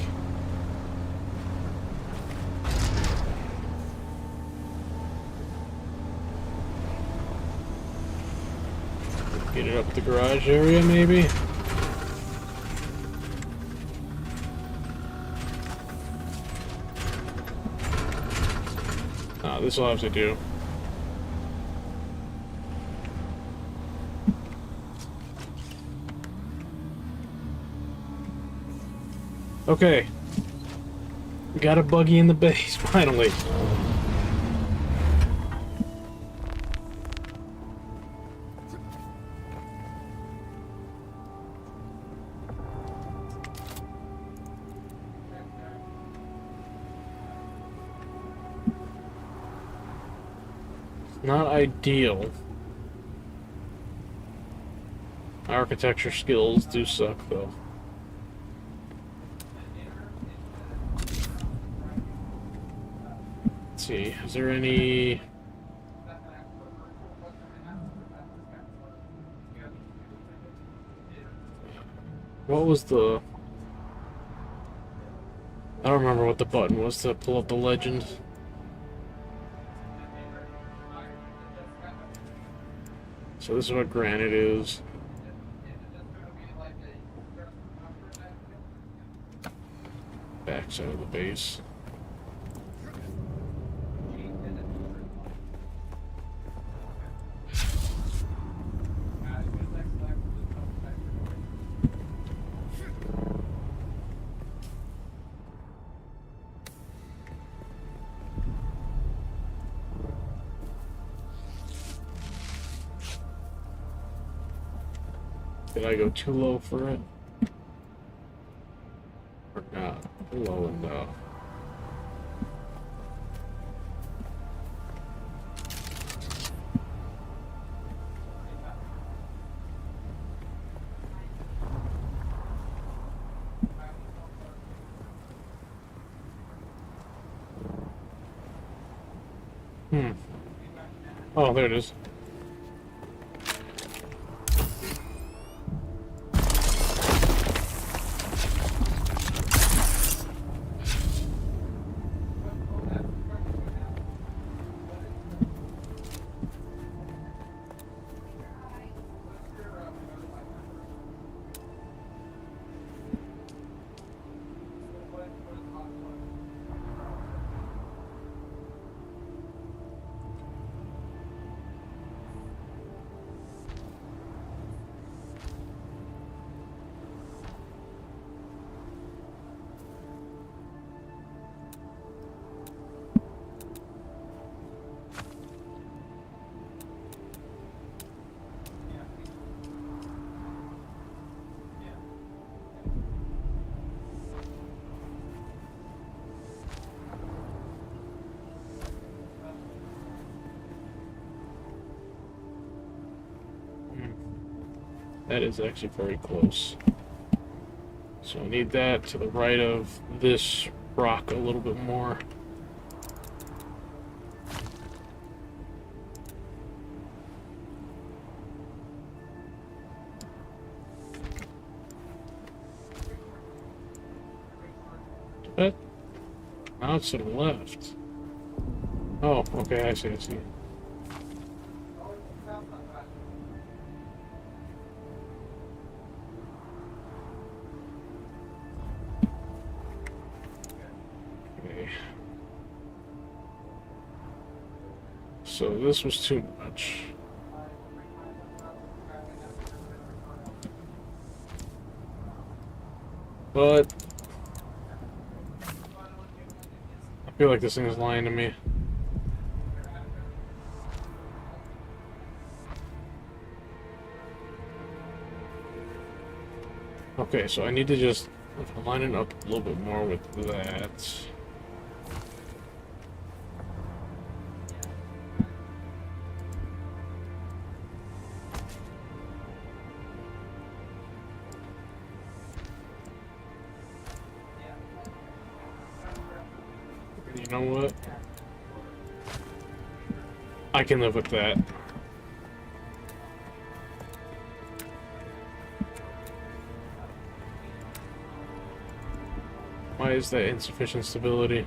Get it up the garage area, maybe? Ah, this will have to do. Okay. We got a buggy in the base, finally. Not ideal. Architecture skills do suck, though. Let's see, is there any... What was the... I don't remember what the button was to pull up the legend. So this is what granite is. Backside of the base. Did I go too low for it? Or not? Low enough. Oh, there it is. That is actually very close. So I need that to the right of this rock a little bit more. But now it's to the left. Oh, okay, I see, I see. Okay. So this was too much. But I feel like this thing is lying to me. Okay, so I need to just line it up a little bit more with that. You know what? I can live with that. Why is that insufficient stability?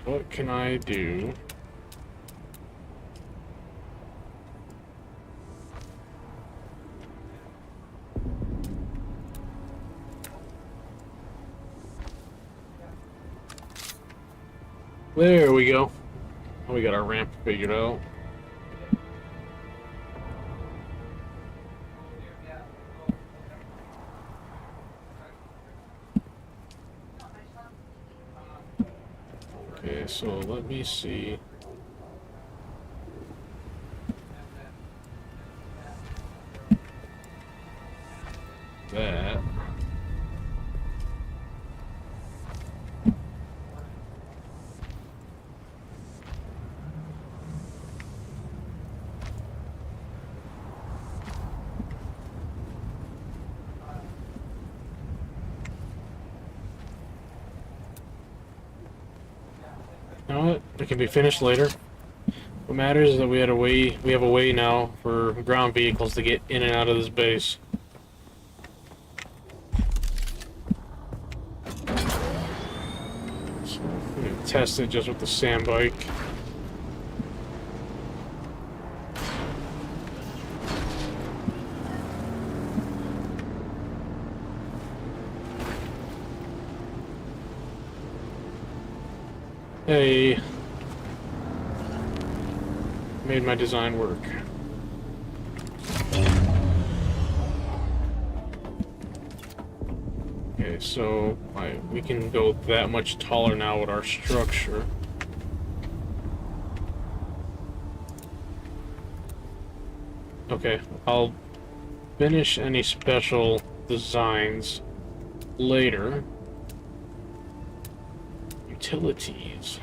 What can I do? There we go. We got our ramp figured out. Okay, so let me see. That. You know what? It can be finished later. What matters is that we have a way now for ground vehicles to get in and out of this base. So I'm gonna test it just with the sand bike. Hey, made my design work. Okay, so we can go that much taller now with our structure. Okay, I'll finish any special designs later. Utilities.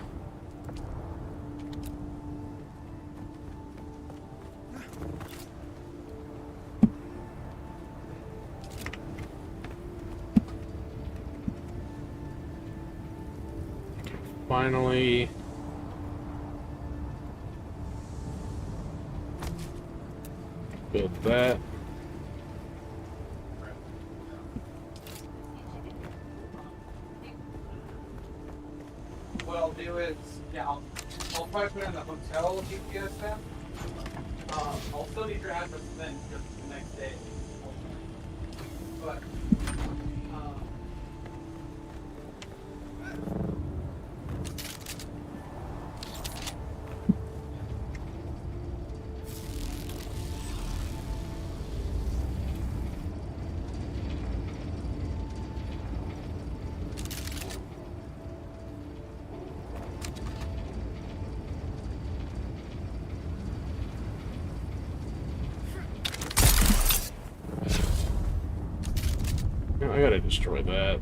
Finally, build that. What I'll do is, yeah, I'll probably put in the hotel GPS map. I'll still need your address then, just the next day. But, I gotta destroy that.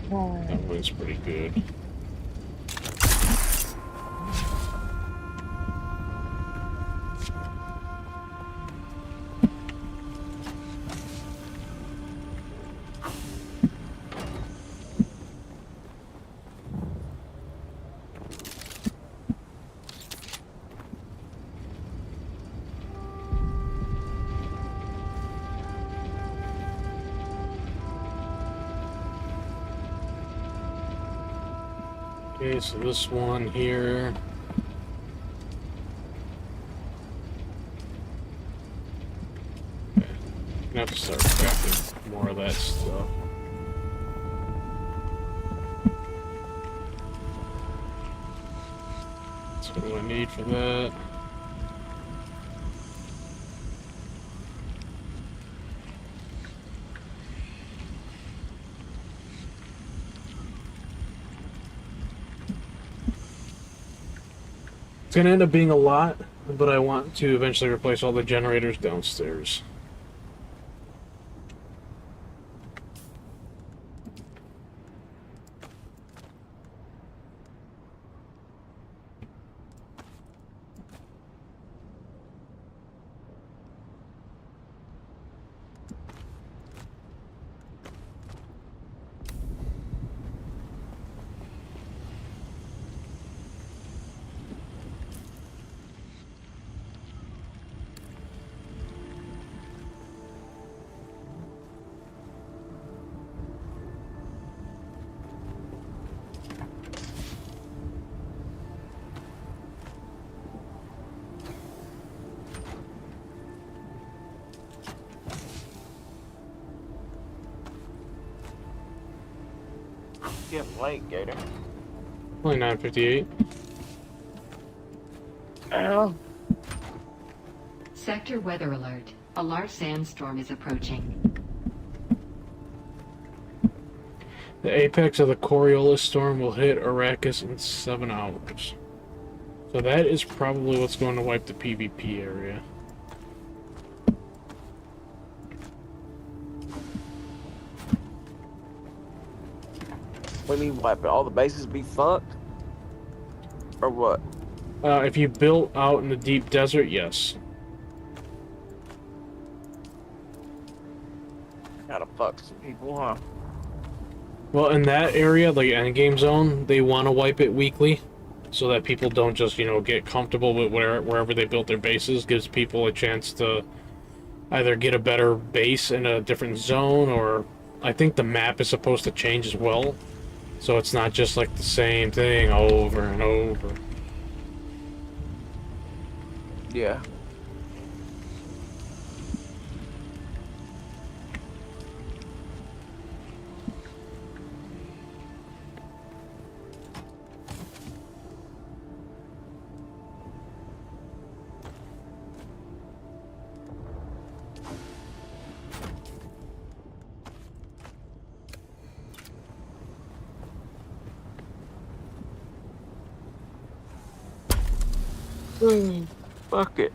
That one's pretty good. Okay, so this one here. Okay. I'm gonna have to start crafting more of that stuff. That's what I need for that. It's gonna end up being a lot, but I want to eventually replace all the generators downstairs. Getting late, Gator. Only 9:58. Ow. Sector weather alert. A large sandstorm is approaching. The apex of the Coriolis storm will hit Arrakis in 7 hours. So that is probably what's going to wipe the PvP area. What do you mean wipe it? All the bases be fucked? Or what? If you built out in the deep desert, yes. Gotta fuck some people, huh? Well, in that area, like endgame zone, they want to wipe it weekly, so that people don't just, you know, get comfortable with wherever they built their bases. Gives people a chance to either get a better base in a different zone, or I think the map is supposed to change as well, so it's not just like the same thing over and over. Yeah. Fuck it.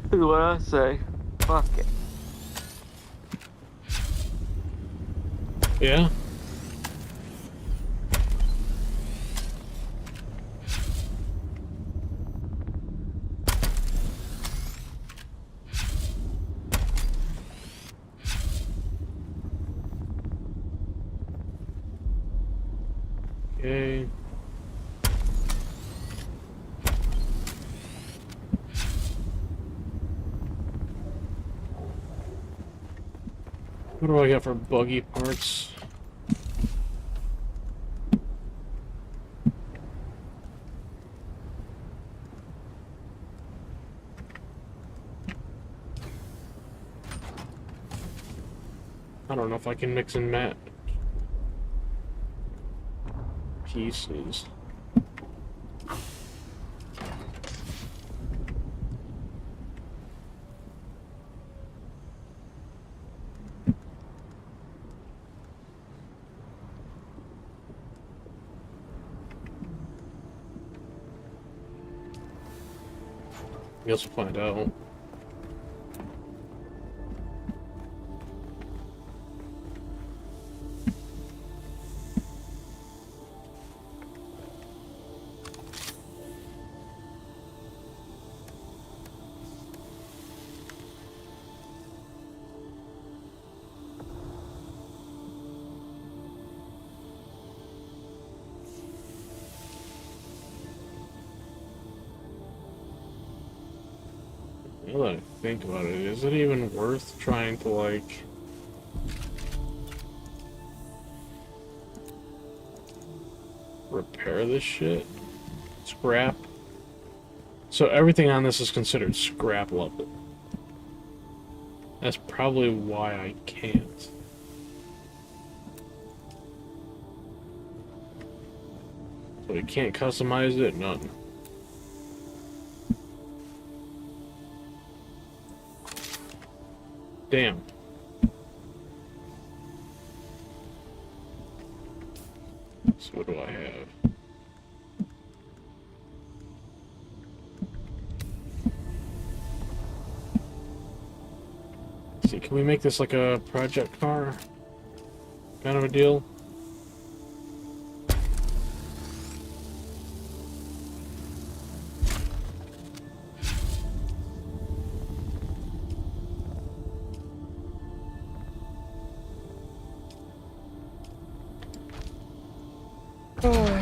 That's what I say. Fuck it. Yeah? Okay. What do I got for buggy parts? I don't know if I can mix and match pieces. Guess we'll find out. Now that I think about it, is it even worth trying to, like... repair this shit? Scrap? So everything on this is considered scrap level. That's probably why I can't. So you can't customize it? None. Damn. So what do I have? Let's see, can we make this like a project car? Kind of a deal?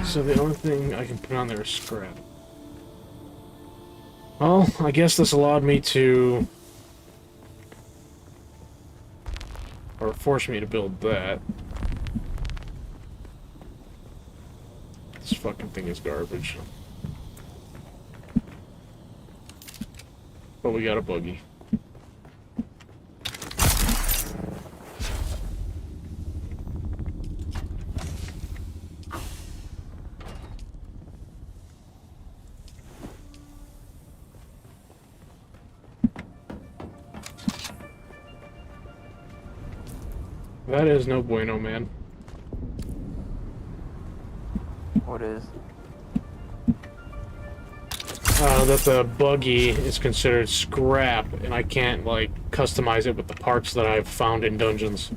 So the only thing I can put on there is scrap. Well, I guess this allowed me to... or forced me to build that. This fucking thing is garbage. But we got a buggy. That is no bueno, man. What is? That the buggy is considered scrap, and I can't, like, customize it with the parts that I've found in dungeons.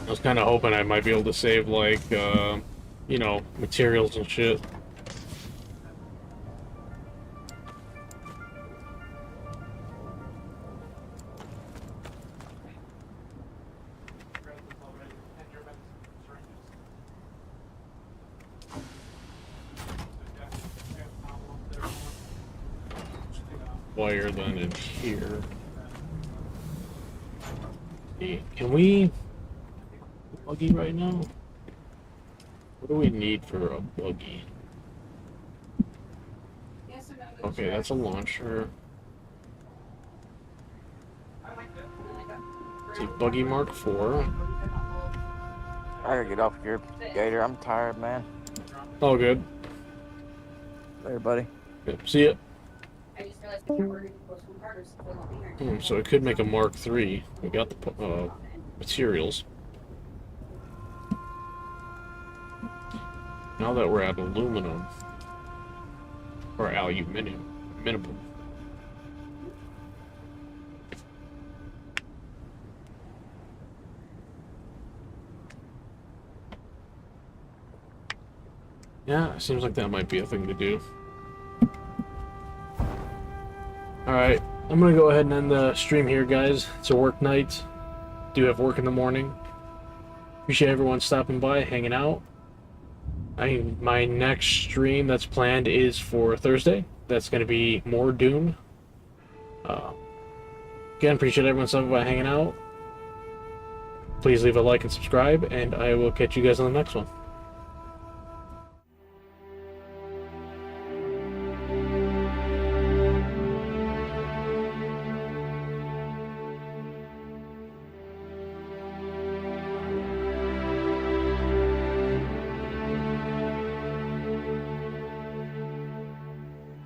I was kind of hoping I might be able to save, like, you know, materials and shit. Wire then in here. Hey, can we buggy right now? What do we need for a buggy? Okay, that's a launcher. See, buggy Mark 4. I gotta get off here, Gator. I'm tired, man. All good. Later, buddy. Yep, see ya. So I could make a Mark 3. We got the materials. Now that we're at aluminum, or minimum. Yeah, seems like that might be a thing to do. Alright, I'm gonna go ahead and end the stream here, guys. It's a work night. Do have work in the morning. Appreciate everyone stopping by, hanging out. My next stream that's planned is for Thursday. That's gonna be more Dune. Again, appreciate everyone stopping by, hanging out. Please leave a like and subscribe, and I will catch you guys on the next one.